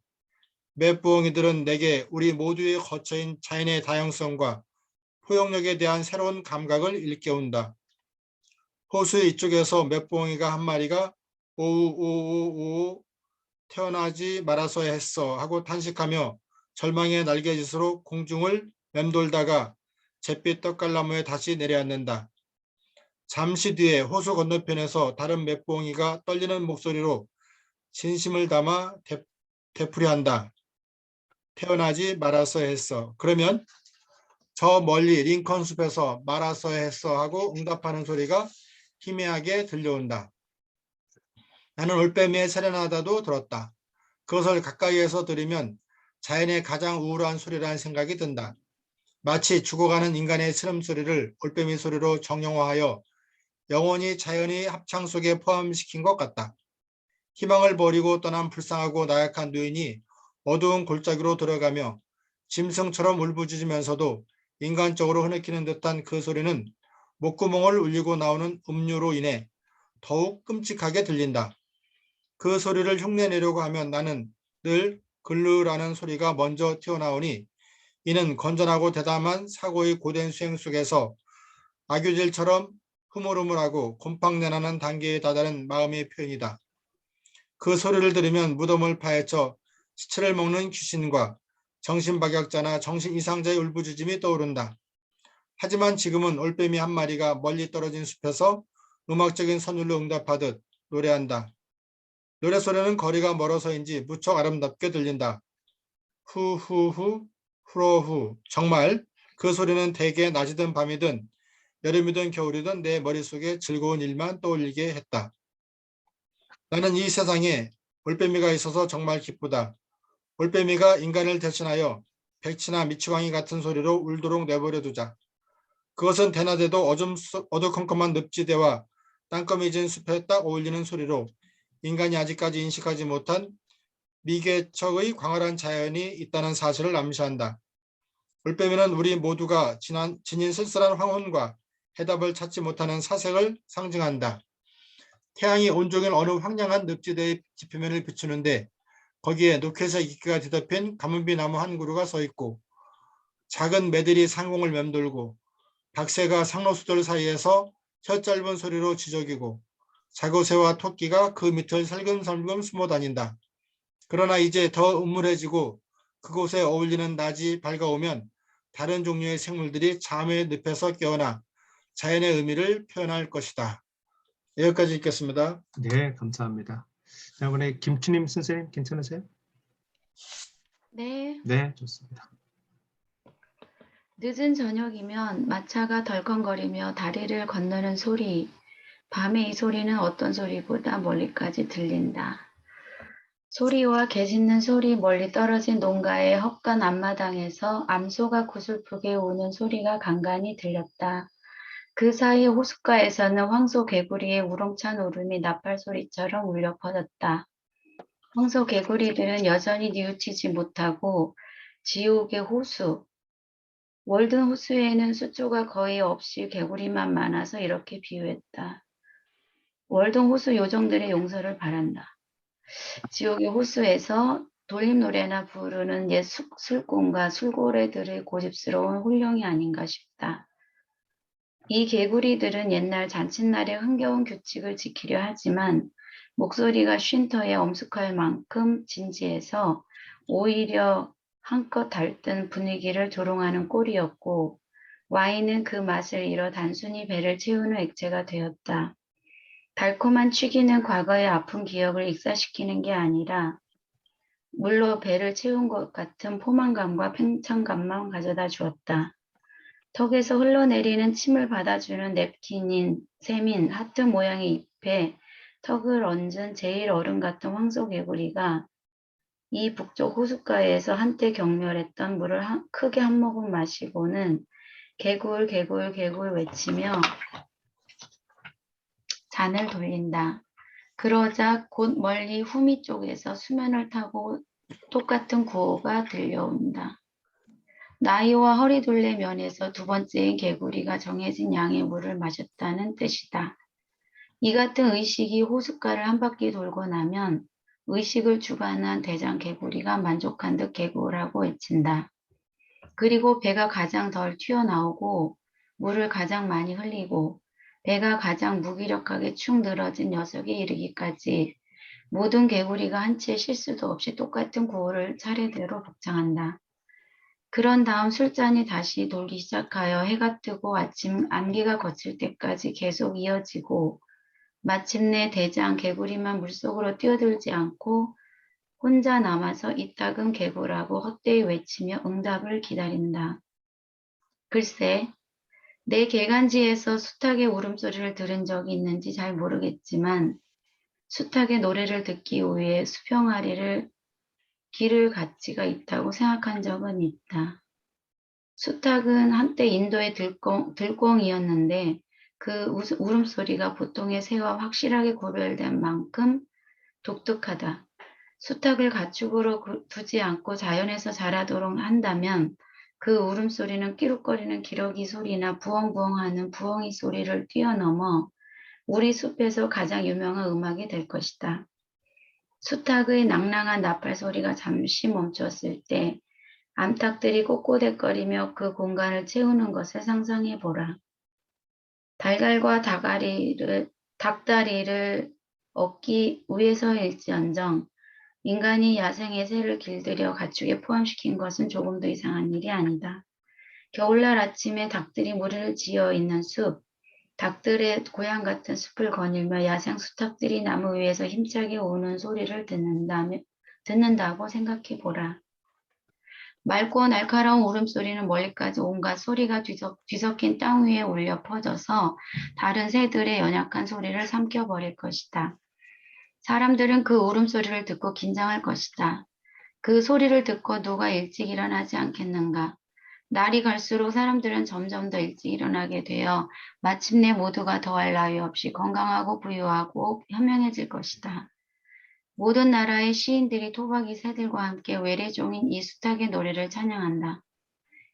맷부엉이들은 내게 우리 모두의 거처인 자연의 다양성과 포용력에 대한 새로운 감각을 일깨운다. 호수의 이쪽에서 맷부엉이가 한 마리가 오우오우오우 태어나지 말아서 했어 하고 탄식하며 절망의 날개짓으로 공중을 맴돌다가 잿빛 떡갈나무에 다시 내려앉는다. 잠시 뒤에 호수 건너편에서 다른 맷부엉이가 떨리는 목소리로 진심을 담아 되풀이한다. 태어나지 말아서 했어. 그러면 저 멀리 링컨 숲에서 말아서 했어 하고 응답하는 소리가 희미하게 들려온다. 나는 올빼미의 세레나다도 들었다. 그것을 가까이에서 들으면 자연의 가장 우울한 소리라는 생각이 든다. 마치 죽어가는 인간의 신음소리를 올빼미 소리로 정형화하여 영원히 자연의 합창 속에 포함시킨 것 같다. 희망을 버리고 떠난 불쌍하고 나약한 노인이 어두운 골짜기로 들어가며 짐승처럼 울부짖으면서도 인간적으로 흐느끼는 듯한 그 소리는 목구멍을 울리고 나오는 음료로 인해 더욱 끔찍하게 들린다. 그 소리를 흉내내려고 하면 나는 늘 글르라는 소리가 먼저 튀어나오니 이는 건전하고 대담한 사고의 고된 수행 속에서 아교질처럼 흐물흐물하고 곰팡내나는 단계에 다다른 마음의 표현이다. 그 소리를 들으면 무덤을 파헤쳐 시체를 먹는 귀신과 정신박약자나 정신이상자의 울부짖음이 떠오른다. 하지만 지금은 올빼미 한 마리가 멀리 떨어진 숲에서 음악적인 선율로 응답하듯 노래한다. 노래소리는 거리가 멀어서인지 무척 아름답게 들린다. 후후후 후로후. 정말 그 소리는 대개 낮이든 밤이든 여름이든 겨울이든 내 머릿속에 즐거운 일만 떠올리게 했다. 나는 이 세상에 올빼미가 있어서 정말 기쁘다. 올빼미가 인간을 대신하여 백치나 미치광이 같은 소리로 울도록 내버려 두자. 그것은 대낮에도 어두컴컴한 늪지대와 땅거미진 숲에 딱 어울리는 소리로 인간이 아직까지 인식하지 못한 미개척의 광활한 자연이 있다는 사실을 암시한다. 올빼미는 우리 모두가 지닌 쓸쓸한 황혼과 해답을 찾지 못하는 사색을 상징한다. 태양이 온종일 어느 황량한 늪지대의 지표면을 비추는데 거기에 노켓의 이끼가 뒤덮인 가문비 나무 한 그루가 서 있고 작은 매들이 상공을 맴돌고 박새가 상록수들 사이에서 혀 짧은 소리로 지저귀고 자고새와 토끼가 그 밑을 살금살금 숨어 다닌다. 그러나 이제 더 음울해지고 그곳에 어울리는 낮이 밝아오면 다른 종류의 생물들이 잠의 늪에서 깨어나 자연의 의미를 표현할 것이다. 여기까지 읽겠습니다. 네, 감사합니다. 자, 이번에 김춘임 선생님 괜찮으세요? 네, 네, 좋습니다. 늦은 저녁이면 마차가 덜컹거리며 다리를 건너는 소리. 밤에 이 소리는 어떤 소리보다 멀리까지 들린다. 소리와 개 짖는 소리, 멀리 떨어진 농가의 헛간 앞마당에서 암소가 구슬프게 우는 소리가 간간히 들렸다. 그 사이 호숫가에서는 황소 개구리의 우렁찬 울음이 나팔 소리처럼 울려 퍼졌다. 황소 개구리들은 여전히 뉘우치지 못하고 지옥의 호수, 월든 호수에는 수조가 거의 없이 개구리만 많아서 이렇게 비유했다. 월든 호수 요정들의 용서를 바란다. 지옥의 호수에서 돌림 노래나 부르는 옛 술꾼과 술고래들의 고집스러운 혼령이 아닌가 싶다. 이 개구리들은 옛날 잔칫날의 흥겨운 규칙을 지키려 하지만 목소리가 쉰터에 엄숙할 만큼 진지해서 오히려 한껏 달뜬 분위기를 조롱하는 꼴이었고 와인은 그 맛을 잃어 단순히 배를 채우는 액체가 되었다. 달콤한 취기는 과거의 아픈 기억을 익사시키는 게 아니라 물로 배를 채운 것 같은 포만감과 팽창감만 가져다 주었다. 턱에서 흘러내리는 침을 받아주는 냅킨인 셈인 하트 모양의 잎에 턱을 얹은 제일 어른 같은 황소개구리가 이 북쪽 호숫가에서 한때 격렬했던 물을 크게 한 모금 마시고는 개굴 개굴 개굴 외치며 잔을 돌린다. 그러자 곧 멀리 후미 쪽에서 수면을 타고 똑같은 구호가 들려온다. 나이와 허리둘레 면에서 두 번째인 개구리가 정해진 양의 물을 마셨다는 뜻이다. 이 같은 의식이 호숫가를 한 바퀴 돌고 나면 의식을 주관한 대장 개구리가 만족한 듯 개구라고 외친다. 그리고 배가 가장 덜 튀어나오고 물을 가장 많이 흘리고 배가 가장 무기력하게 축 늘어진 녀석에 이르기까지 모든 개구리가 한 채 실수도 없이 똑같은 구호를 차례대로 복창한다. 그런 다음 술잔이 다시 돌기 시작하여 해가 뜨고 아침 안개가 걷힐 때까지 계속 이어지고 마침내 대장 개구리만 물속으로 뛰어들지 않고 혼자 남아서 이따금 개구라고 헛되이 외치며 응답을 기다린다. 글쎄, 내 개간지에서 수탉의 울음소리를 들은 적이 있는지 잘 모르겠지만 수탉의 노래를 듣기 위해 수평아리를 길을 가치가 있다고 생각한 적은 있다. 수탉은 한때 인도의 들꽁이었는데 그 울음소리가 보통의 새와 확실하게 구별된 만큼 독특하다. 수탉을 가축으로 두지 않고 자연에서 자라도록 한다면 그 울음소리는 끼룩거리는 기러기 소리나 부엉부엉하는 부엉이 소리를 뛰어넘어 우리 숲에서 가장 유명한 음악이 될 것이다. 수탉의 낭랑한 나팔 소리가 잠시 멈췄을 때 암탉들이 꼬꼬대거리며 그 공간을 채우는 것을 상상해 보라. 달걀과 닭다리를 얻기 위해서일지언정 인간이 야생의 새를 길들여 가축에 포함시킨 것은 조금도 이상한 일이 아니다. 겨울날 아침에 닭들이 무리를 지어 있는 숲, 닭들의 고향 같은 숲을 거닐며 야생 수탉들이 나무 위에서 힘차게 우는 소리를 듣는다고 생각해 보라. 맑고 날카로운 울음소리는 멀리까지 온갖 소리가 뒤섞인 땅 위에 울려 퍼져서 다른 새들의 연약한 소리를 삼켜버릴 것이다. 사람들은 그 울음소리를 듣고 긴장할 것이다. 그 소리를 듣고 누가 일찍 일어나지 않겠는가? 날이 갈수록 사람들은 점점 더 일찍 일어나게 되어 마침내 모두가 더할 나위 없이 건강하고 부유하고 현명해질 것이다. 모든 나라의 시인들이 토박이 새들과 함께 외래종인 이 수탉의 노래를 찬양한다.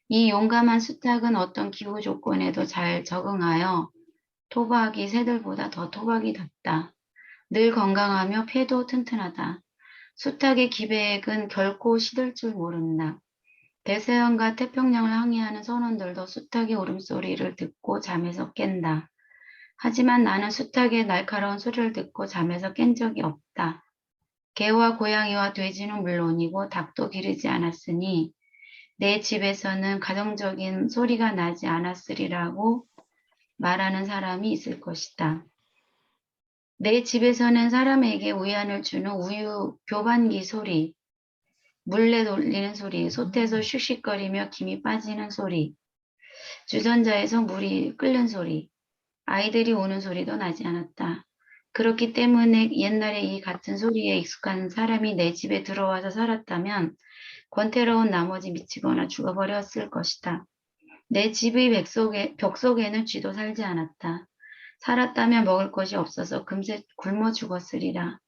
이 용감한 수탉은 어떤 기후 조건에도 잘 적응하여 토박이 새들보다 더 토박이답다. 늘 건강하며 폐도 튼튼하다. 수탉의 기백은 결코 시들 줄 모른다. 대서양과 태평양을 항해하는 선원들도 수탉의 울음소리를 듣고 잠에서 깬다. 하지만 나는 수탉의 날카로운 소리를 듣고 잠에서 깬 적이 없다. 개와 고양이와 돼지는 물론이고 닭도 기르지 않았으니 내 집에서는 가정적인 소리가 나지 않았으리라고 말하는 사람이 있을 것이다. 내 집에서는 사람에게 위안을 주는 우유 교반기 소리, 물레 돌리는 소리, 솥에서 슉슉거리며 김이 빠지는 소리, 주전자에서 물이 끓는 소리, 아이들이 우는 소리도 나지 않았다. 그렇기 때문에 옛날에 이 같은 소리에 익숙한 사람이 내 집에 들어와서 살았다면 권태로운 나머지 미치거나 죽어버렸을 것이다. 내 집의 벽 속에는 쥐도 살지 않았다. 살았다면 먹을 것이 없어서 금세 굶어 죽었으리라.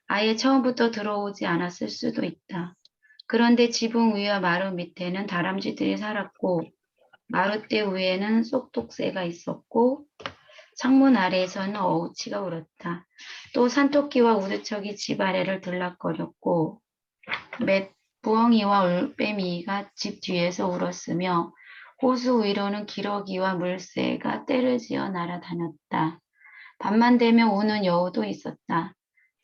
아예 처음부터 들어오지 않았을 수도 있다. 그런데 지붕 위와 마루 밑에는 다람쥐들이 살았고 마루대 위에는 쏙독새가 있었고 창문 아래에서는 어우치가 울었다. 또 산토끼와 우두척이 집 아래를 들락거렸고 부엉이와 올빼미가 집 뒤에서 울었으며 호수 위로는 기러기와 물새가 떼를 지어 날아다녔다. 밤만 되면 우는 여우도 있었다.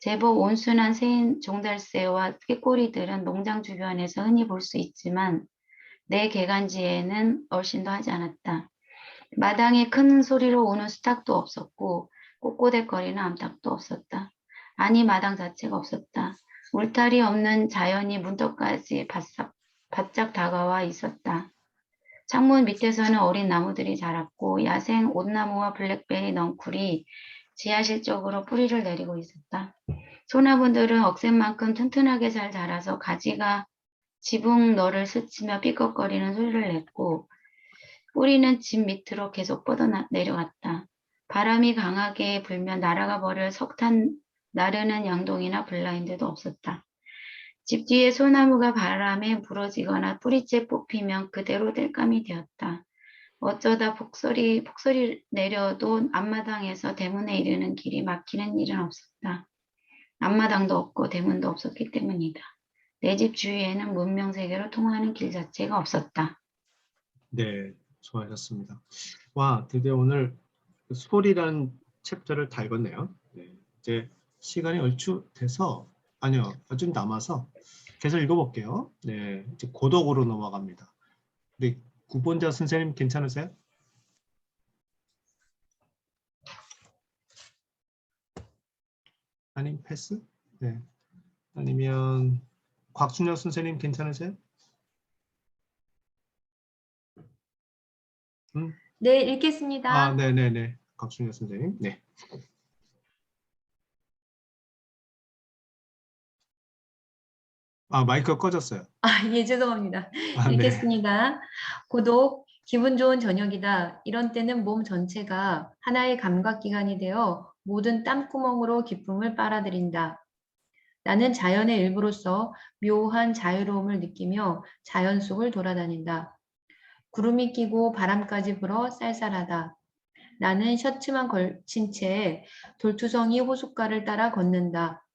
제법 온순한 새인 종달새와 꾀꼬리들은 농장 주변에서 흔히 볼 수 있지만 내 개간지에는 얼씬도 하지 않았다. 마당에 큰 소리로 우는 수탉도 없었고 꼬꼬대거리는 암탉도 없었다. 아니 마당 자체가 없었다. 울타리 없는 자연이 문턱까지 바짝 다가와 있었다. 창문 밑에서는 어린 나무들이 자랐고 야생 옷나무와 블랙베리 넝쿨이 지하실 쪽으로 뿌리를 내리고 있었다. 소나무들은 억센만큼 튼튼하게 잘 자라서 가지가 지붕 너를 스치며 삐걱거리는 소리를 냈고 뿌리는 집 밑으로 계속 뻗어 내려갔다. 바람이 강하게 불면 날아가 버릴 석탄 나르는 양동이나 블라인드도 없었다. 집 뒤에 소나무가 바람에 부러지거나 뿌리째 뽑히면 그대로 땔감이 되었다. 어쩌다 폭설이 내려도 앞마당에서 대문에 이르는 길이 막히는 일은 없었다. 앞마당도 없고 대문도 없었기 때문이다. 내 집 주위에는 문명세계로 통하는 길 자체가 없었다. 네, 수고하셨습니다. 와, 드디어 오늘 소리라는 챕터를 다 읽었네요. 네, 이제 시간이 얼추 돼서 아니요, 좀 남아서 계속 읽어볼게요. 네, 이제 고독으로 넘어갑니다. 우리 구본자 선생님 괜찮으세요? 아니면 패스? 네. 아니면 곽순혁 선생님 괜찮으세요? 네, 읽겠습니다. 아, 네네네. 곽순혁 선생님. 네. 아, 마이크가 꺼졌어요. 예, 죄송합니다. 아, 네. 읽겠습니다. 고독, 기분 좋은 저녁이다. 이런 때는 몸 전체가 하나의 감각기관이 되어 모든 땀구멍으로 기쁨을 빨아들인다. 나는 자연의 일부로서 묘한 자유로움을 느끼며 자연 속을 돌아다닌다. 구름이 끼고 바람까지 불어 쌀쌀하다. 나는 셔츠만 걸친 채 돌투성이 호숫가를 따라 걷는다.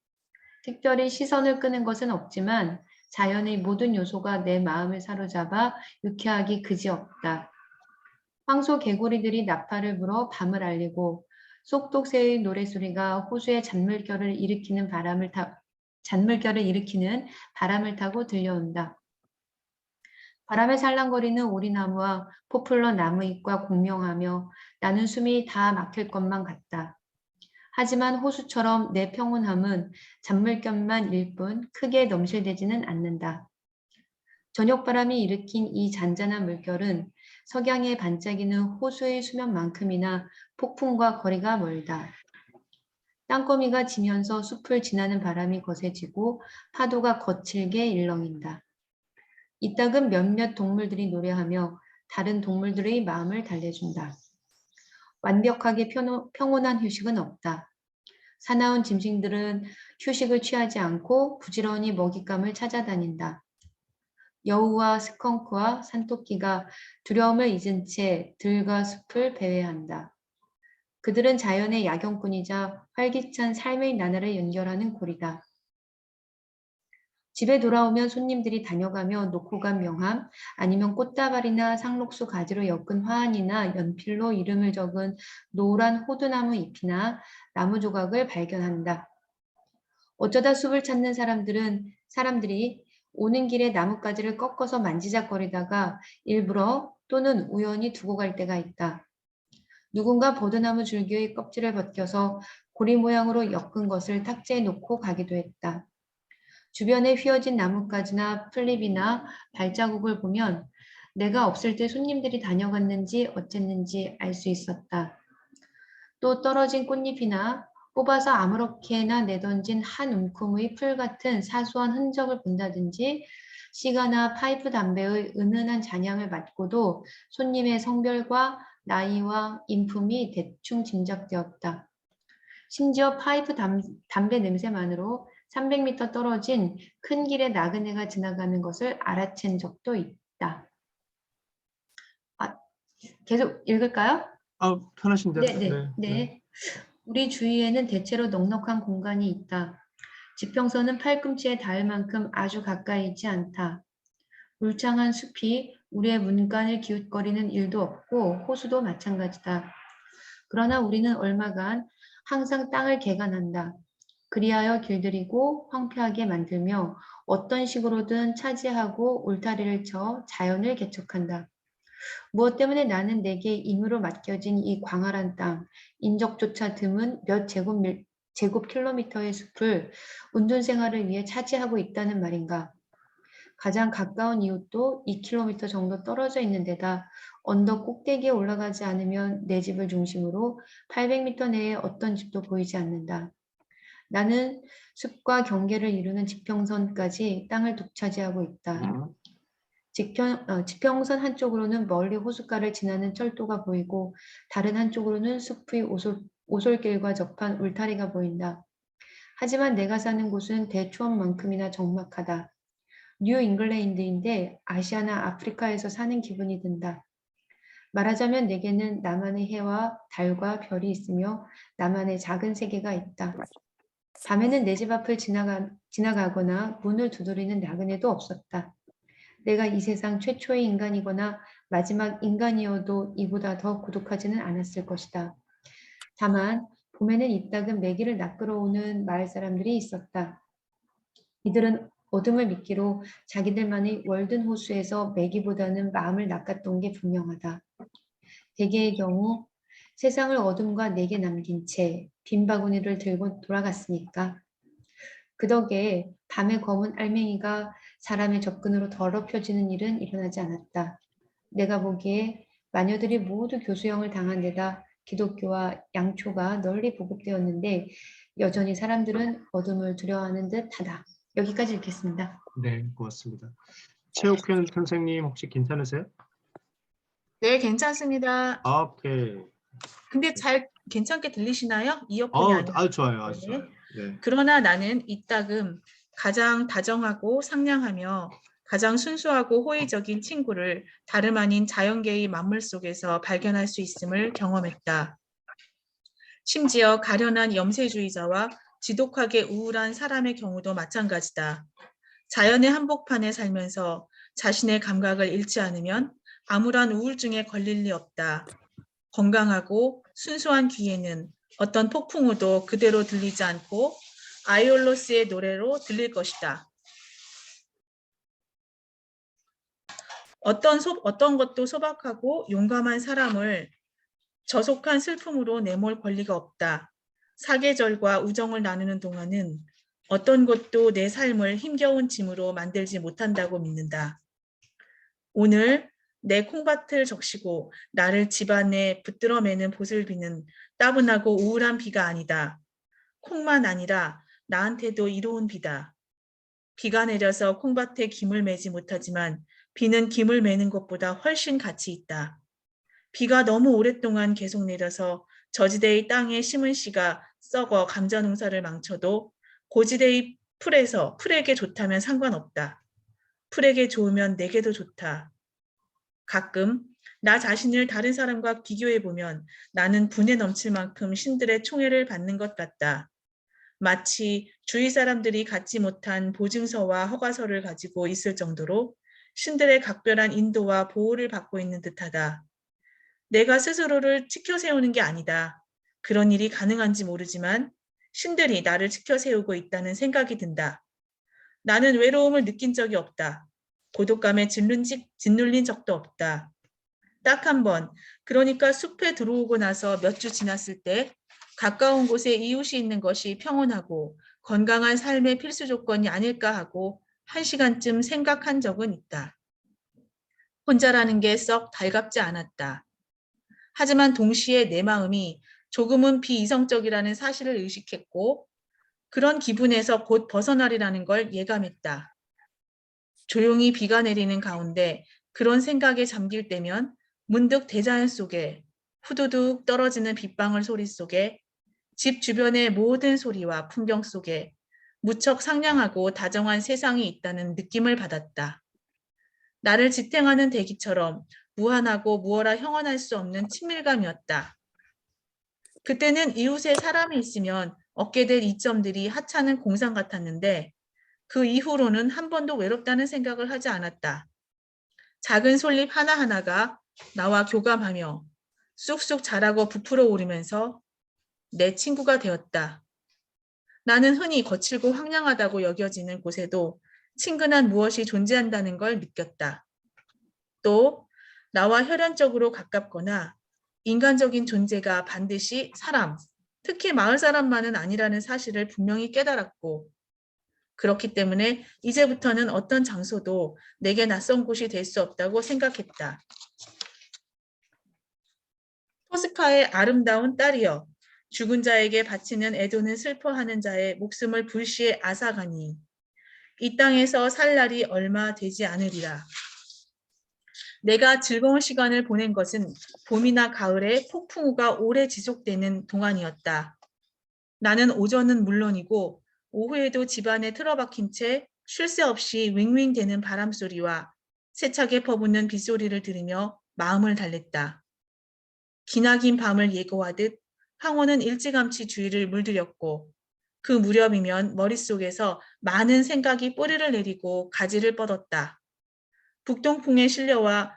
특별히 시선을 끄는 것은 없지만 자연의 모든 요소가 내 마음을 사로잡아 유쾌하기 그지없다. 황소 개구리들이 나팔을 불어 밤을 알리고 쏙독새의 노래소리가 호수의 잔물결을 일으키는 바람을 타고 들려온다. 바람에 살랑거리는 오리나무와 포플러 나무잎과 공명하며 나는 숨이 다 막힐 것만 같다. 하지만 호수처럼 내 평온함은 잔물결만 일 뿐 크게 넘실대지는 않는다. 저녁바람이 일으킨 이 잔잔한 물결은 석양에 반짝이는 호수의 수면만큼이나 폭풍과 거리가 멀다. 땅거미가 지면서 숲을 지나는 바람이 거세지고 파도가 거칠게 일렁인다. 이따금 몇몇 동물들이 노래하며 다른 동물들의 마음을 달래준다. 완벽하게 평온한 휴식은 없다. 사나운 짐승들은 휴식을 취하지 않고 부지런히 먹잇감을 찾아다닌다. 여우와 스컹크와 산토끼가 두려움을 잊은 채 들과 숲을 배회한다. 그들은 자연의 야경꾼이자 활기찬 삶의 나날을 연결하는 고리다. 집에 돌아오면 손님들이 다녀가며 놓고 간 명함 아니면 꽃다발이나 상록수 가지로 엮은 화환이나 연필로 이름을 적은 노란 호두나무 잎이나 나무 조각을 발견한다. 어쩌다 숲을 찾는 사람들이 오는 길에 나뭇가지를 꺾어서 만지작거리다가 일부러 또는 우연히 두고 갈 때가 있다. 누군가 버드나무 줄기의 껍질을 벗겨서 고리 모양으로 엮은 것을 탁자에 놓고 가기도 했다. 주변에 휘어진 나뭇가지나 풀잎이나 발자국을 보면 내가 없을 때 손님들이 다녀갔는지 어쨌는지 알 수 있었다. 또 떨어진 꽃잎이나 뽑아서 아무렇게나 내던진 한 움큼의 풀 같은 사소한 흔적을 본다든지 시가나 파이프 담배의 은은한 잔향을 맡고도 손님의 성별과 나이와 인품이 대충 짐작되었다. 심지어 파이프 담배 냄새만으로 300m 떨어진 큰 길에 나그네가 지나가는 것을 알아챈 적도 있다. 계속 읽을까요? 편하신 대로. 네. 우리 주위에는 대체로 넉넉한 공간이 있다. 지평선은 팔꿈치에 닿을 만큼 아주 가까이 있지 않다. 울창한 숲이 우리의 문간을 기웃거리는 일도 없고 호수도 마찬가지다. 그러나 우리는 얼마간 항상 땅을 개간한다. 그리하여 길들이고 황폐하게 만들며 어떤 식으로든 차지하고 울타리를 쳐 자연을 개척한다. 무엇 때문에 나는 내게 임으로 맡겨진 이 광활한 땅, 인적조차 드문 몇 제곱킬로미터의 숲을 운둔 생활을 위해 차지하고 있다는 말인가? 가장 가까운 이웃도 2km 정도 떨어져 있는 데다 언덕 꼭대기에 올라가지 않으면 내 집을 중심으로 800m 내에 어떤 집도 보이지 않는다. 나는 숲과 경계를 이루는 지평선까지 땅을 독차지하고 있다. 지평선 한쪽으로는 멀리 호숫가를 지나는 철도가 보이고 다른 한쪽으로는 숲의 오솔길과 접한 울타리가 보인다. 하지만 내가 사는 곳은 대초원만큼이나 적막하다. 뉴 잉글랜드인데 아시아나 아프리카에서 사는 기분이 든다. 말하자면 내게는 나만의 해와 달과 별이 있으며 나만의 작은 세계가 있다. 밤에는 내 집 앞을 지나가거나 문을 두드리는 나그네도 없었다. 내가 이 세상 최초의 인간이거나 마지막 인간이어도 이보다 더 고독하지는 않았을 것이다. 다만 봄에는 이따금 메기를 낚으러 오는 마을 사람들이 있었다. 이들은 어둠을 미끼로 자기들만의 월든 호수에서 메기보다는 마음을 낚았던 게 분명하다. 대개의 경우 세상을 어둠과 내게 남긴 채 빈 바구니를 들고 돌아갔으니까. 그 덕에 밤의 검은 알맹이가 사람의 접근으로 더럽혀지는 일은 일어나지 않았다. 내가 보기에 마녀들이 모두 교수형을 당한 데다 기독교와 양초가 널리 보급되었는데 여전히 사람들은 어둠을 두려워하는 듯하다. 여기까지 읽겠습니다. 네, 고맙습니다. 최옥현 선생님 혹시 괜찮으세요? 네, 괜찮습니다. 오케이. 근데 잘 괜찮게 들리시나요? 이어폰이 아니라. 좋아요. 네. 좋아요. 네. 그러나 나는 이따금 가장 다정하고 상냥하며 가장 순수하고 호의적인 친구를 다름 아닌 자연계의 만물 속에서 발견할 수 있음을 경험했다. 심지어 가련한 염세주의자와 지독하게 우울한 사람의 경우도 마찬가지다. 자연의 한복판에 살면서 자신의 감각을 잃지 않으면 아무런 우울증에 걸릴 리 없다. 건강하고 순수한 귀에는 어떤 폭풍우도 그대로 들리지 않고 아이올로스의 노래로 들릴 것이다. 어떤 것도 소박하고 용감한 사람을 저속한 슬픔으로 내몰 권리가 없다. 사계절과 우정을 나누는 동안은 어떤 것도 내 삶을 힘겨운 짐으로 만들지 못한다고 믿는다. 오늘 내 콩밭을 적시고 나를 집안에 붙들어매는 보슬비는 따분하고 우울한 비가 아니다. 콩만 아니라 나한테도 이로운 비다. 비가 내려서 콩밭에 김을 매지 못하지만 비는 김을 매는 것보다 훨씬 가치 있다. 비가 너무 오랫동안 계속 내려서 저지대의 땅에 심은 씨가 썩어 감자 농사를 망쳐도 고지대의 풀에게 좋다면 상관없다. 풀에게 좋으면 내게도 좋다. 가끔 나 자신을 다른 사람과 비교해보면 나는 분에 넘칠 만큼 신들의 총애를 받는 것 같다. 마치 주위 사람들이 갖지 못한 보증서와 허가서를 가지고 있을 정도로 신들의 각별한 인도와 보호를 받고 있는 듯하다. 내가 스스로를 치켜세우는 게 아니다. 그런 일이 가능한지 모르지만 신들이 나를 치켜세우고 있다는 생각이 든다. 나는 외로움을 느낀 적이 없다. 고독감에 짓눌린 적도 없다. 딱 한 번, 그러니까 숲에 들어오고 나서 몇 주 지났을 때 가까운 곳에 이웃이 있는 것이 평온하고 건강한 삶의 필수 조건이 아닐까 하고 1시간쯤 생각한 적은 있다. 혼자라는 게 썩 달갑지 않았다. 하지만 동시에 내 마음이 조금은 비이성적이라는 사실을 의식했고 그런 기분에서 곧 벗어나리라는 걸 예감했다. 조용히 비가 내리는 가운데 그런 생각에 잠길 때면 문득 대자연 속에 후두둑 떨어지는 빗방울 소리 속에 집 주변의 모든 소리와 풍경 속에 무척 상냥하고 다정한 세상이 있다는 느낌을 받았다. 나를 지탱하는 대기처럼 무한하고 무어라 형언할 수 없는 친밀감이었다. 그때는 이웃에 사람이 있으면 얻게 될 이점들이 하찮은 공상 같았는데 그 이후로는 한 번도 외롭다는 생각을 하지 않았다. 작은 솔잎 하나하나가 나와 교감하며 쑥쑥 자라고 부풀어 오르면서 내 친구가 되었다. 나는 흔히 거칠고 황량하다고 여겨지는 곳에도 친근한 무엇이 존재한다는 걸 느꼈다. 또 나와 혈연적으로 가깝거나 인간적인 존재가 반드시 사람, 특히 마을 사람만은 아니라는 사실을 분명히 깨달았고 그렇기 때문에 이제부터는 어떤 장소도 내게 낯선 곳이 될 수 없다고 생각했다. 토스카의 아름다운 딸이여, 죽은 자에게 바치는 애도는 슬퍼하는 자의 목숨을 불시에 앗아가니 이 땅에서 살 날이 얼마 되지 않으리라. 내가 즐거운 시간을 보낸 것은 봄이나 가을에 폭풍우가 오래 지속되는 동안이었다. 나는 오전은 물론이고 오후에도 집안에 틀어박힌 채 쉴 새 없이 윙윙대는 바람소리와 세차게 퍼붓는 빗소리를 들으며 마음을 달랬다. 기나긴 밤을 예고하듯 황혼은 일찌감치 주위를 물들였고 그 무렵이면 머릿속에서 많은 생각이 뿌리를 내리고 가지를 뻗었다. 북동풍에 실려와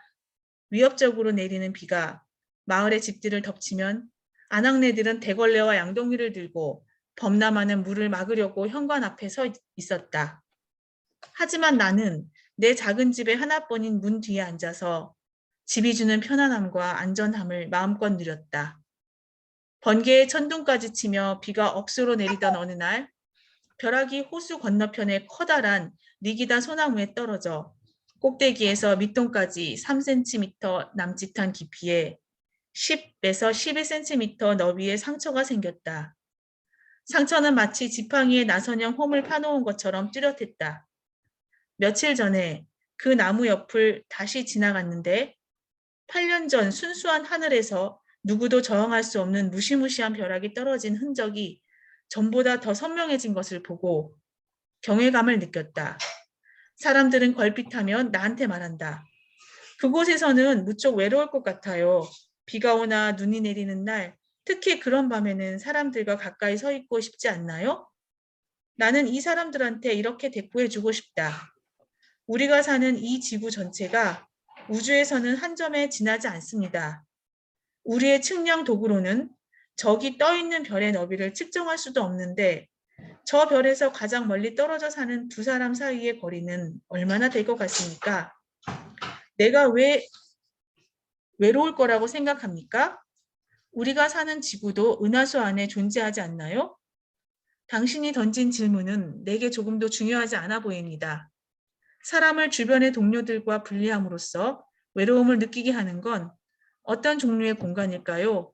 위협적으로 내리는 비가 마을의 집들을 덮치면 아낙네들은 대걸레와 양동이를 들고 범람하는 물을 막으려고 현관 앞에 서 있었다. 하지만 나는 내 작은 집의 하나뿐인 문 뒤에 앉아서 집이 주는 편안함과 안전함을 마음껏 누렸다. 번개의 천둥까지 치며 비가 억수로 내리던 어느 날 벼락이 호수 건너편의 커다란 니기다 소나무에 떨어져 꼭대기에서 밑동까지 3cm 남짓한 깊이에 10에서 12cm 너비의 상처가 생겼다. 상처는 마치 지팡이에 나선형 홈을 파놓은 것처럼 뚜렷했다. 며칠 전에 그 나무 옆을 다시 지나갔는데 8년 전 순수한 하늘에서 누구도 저항할 수 없는 무시무시한 벼락이 떨어진 흔적이 전보다 더 선명해진 것을 보고 경외감을 느꼈다. 사람들은 걸핏하면 나한테 말한다. 그곳에서는 무척 외로울 것 같아요. 비가 오나 눈이 내리는 날, 특히 그런 밤에는 사람들과 가까이 서 있고 싶지 않나요? 나는 이 사람들한테 이렇게 대꾸해주고 싶다. 우리가 사는 이 지구 전체가 우주에서는 한 점에 지나지 않습니다. 우리의 측량 도구로는 저기 떠 있는 별의 너비를 측정할 수도 없는데 저 별에서 가장 멀리 떨어져 사는 두 사람 사이의 거리는 얼마나 될 것 같습니까? 내가 왜 외로울 거라고 생각합니까? 우리가 사는 지구도 은하수 안에 존재하지 않나요? 당신이 던진 질문은 내게 조금도 중요하지 않아 보입니다. 사람을 주변의 동료들과 분리함으로써 외로움을 느끼게 하는 건 어떤 종류의 공간일까요?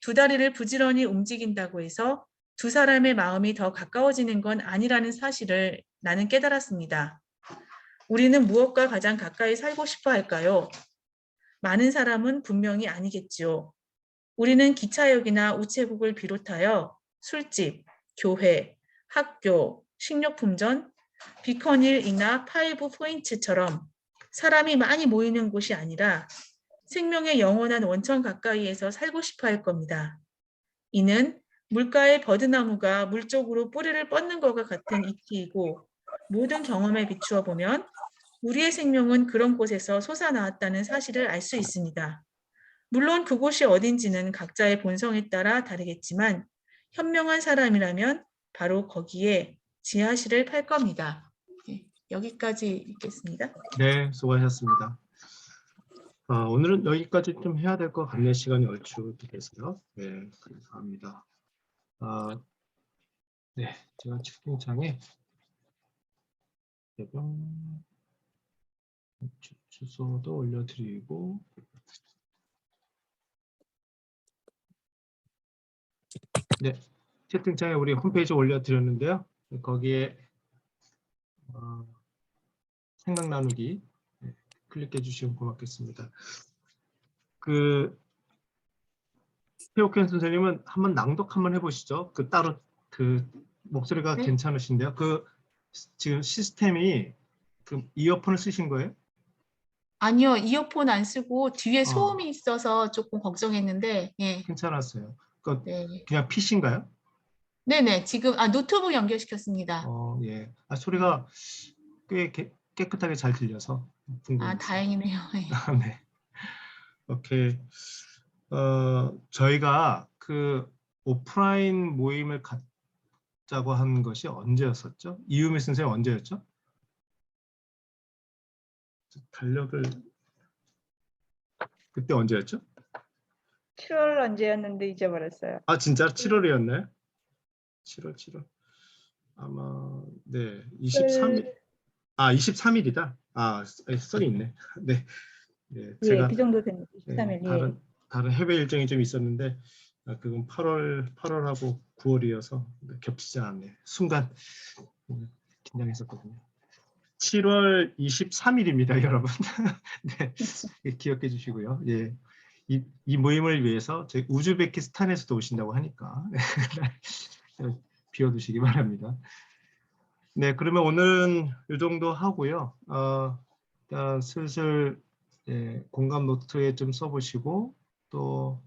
두 다리를 부지런히 움직인다고 해서 두 사람의 마음이 더 가까워지는 건 아니라는 사실을 나는 깨달았습니다. 우리는 무엇과 가장 가까이 살고 싶어 할까요? 많은 사람은 분명히 아니겠지요. 우리는 기차역이나 우체국을 비롯하여 술집, 교회, 학교, 식료품점, 비커닐이나 파이브 포인트처럼 사람이 많이 모이는 곳이 아니라 생명의 영원한 원천 가까이에서 살고 싶어 할 겁니다. 이는 물가의 버드나무가 물 쪽으로 뿌리를 뻗는 것과 같은 이치이고 모든 경험에 비추어 보면 우리의 생명은 그런 곳에서 솟아나왔다는 사실을 알 수 있습니다. 물론 그곳이 어딘지는 각자의 본성에 따라 다르겠지만 현명한 사람이라면 바로 거기에 지하실을 팔 겁니다. 여기까지 읽겠습니다. 네, 수고하셨습니다. 오늘은 여기까지 좀 해야 될 것 같네요. 시간이 얼추 돼서요. 네, 감사합니다. 네, 제가 채팅창에 대병 주소도 올려드리고 네, 채팅창에 우리 홈페이지 올려드렸는데요. 거기에 생각 나누기 클릭해 주시면 고맙겠습니다. 태옥현 선생님은 한번 낭독 한번 해보시죠. 따로 목소리가 네. 괜찮으신데요. 지금 시스템이 이어폰을 쓰신 거예요? 아니요, 이어폰 안 쓰고 뒤에 소음이 있어서 조금 걱정했는데, 예. 괜찮았어요. 네. 그냥 PC인가요? 네네, 지금 노트북 연결시켰습니다. 예. 소리가 꽤 깨끗하게 잘 들려서 궁금해요. 다행이네요. 예. 네. 오케이. 저희가 오프라인 모임을 갖자고 한 것이 언제였었죠? 이유미 선생님 언제였죠? 달력을 그때 언제였죠? 7월 언제였는데 잊어버렸어요. 진짜 7월이었나요? 7월. 아마 네, 23일. 23일이다. 썰이 있네. 네. 네, 제가 그 정도 됩니다. 23일. 네, 다른 해외 일정이 좀 있었는데 그건 8월하고 9월이어서 겹치지 않았네요. 순간 긴장했었거든요. 7월 23일입니다, 여러분. 네, 기억해 주시고요. 예, 이 모임을 위해서 저희 우즈베키스탄에서도 오신다고 하니까 비워두시기 바랍니다. 네, 그러면 오늘은 이 정도 하고요. 일단 슬슬 공감 노트에 좀 써보시고 또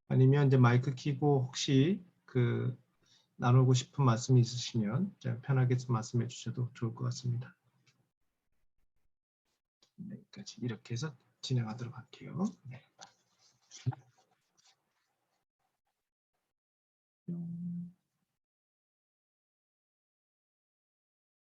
아니면 이제 마이크 켜고 혹시 나누고 싶은 말씀이 있으시면 편하게 좀 말씀해 주셔도 좋을 것 같습니다. 여기까지 이렇게 해서 진행하도록 할게요. 네.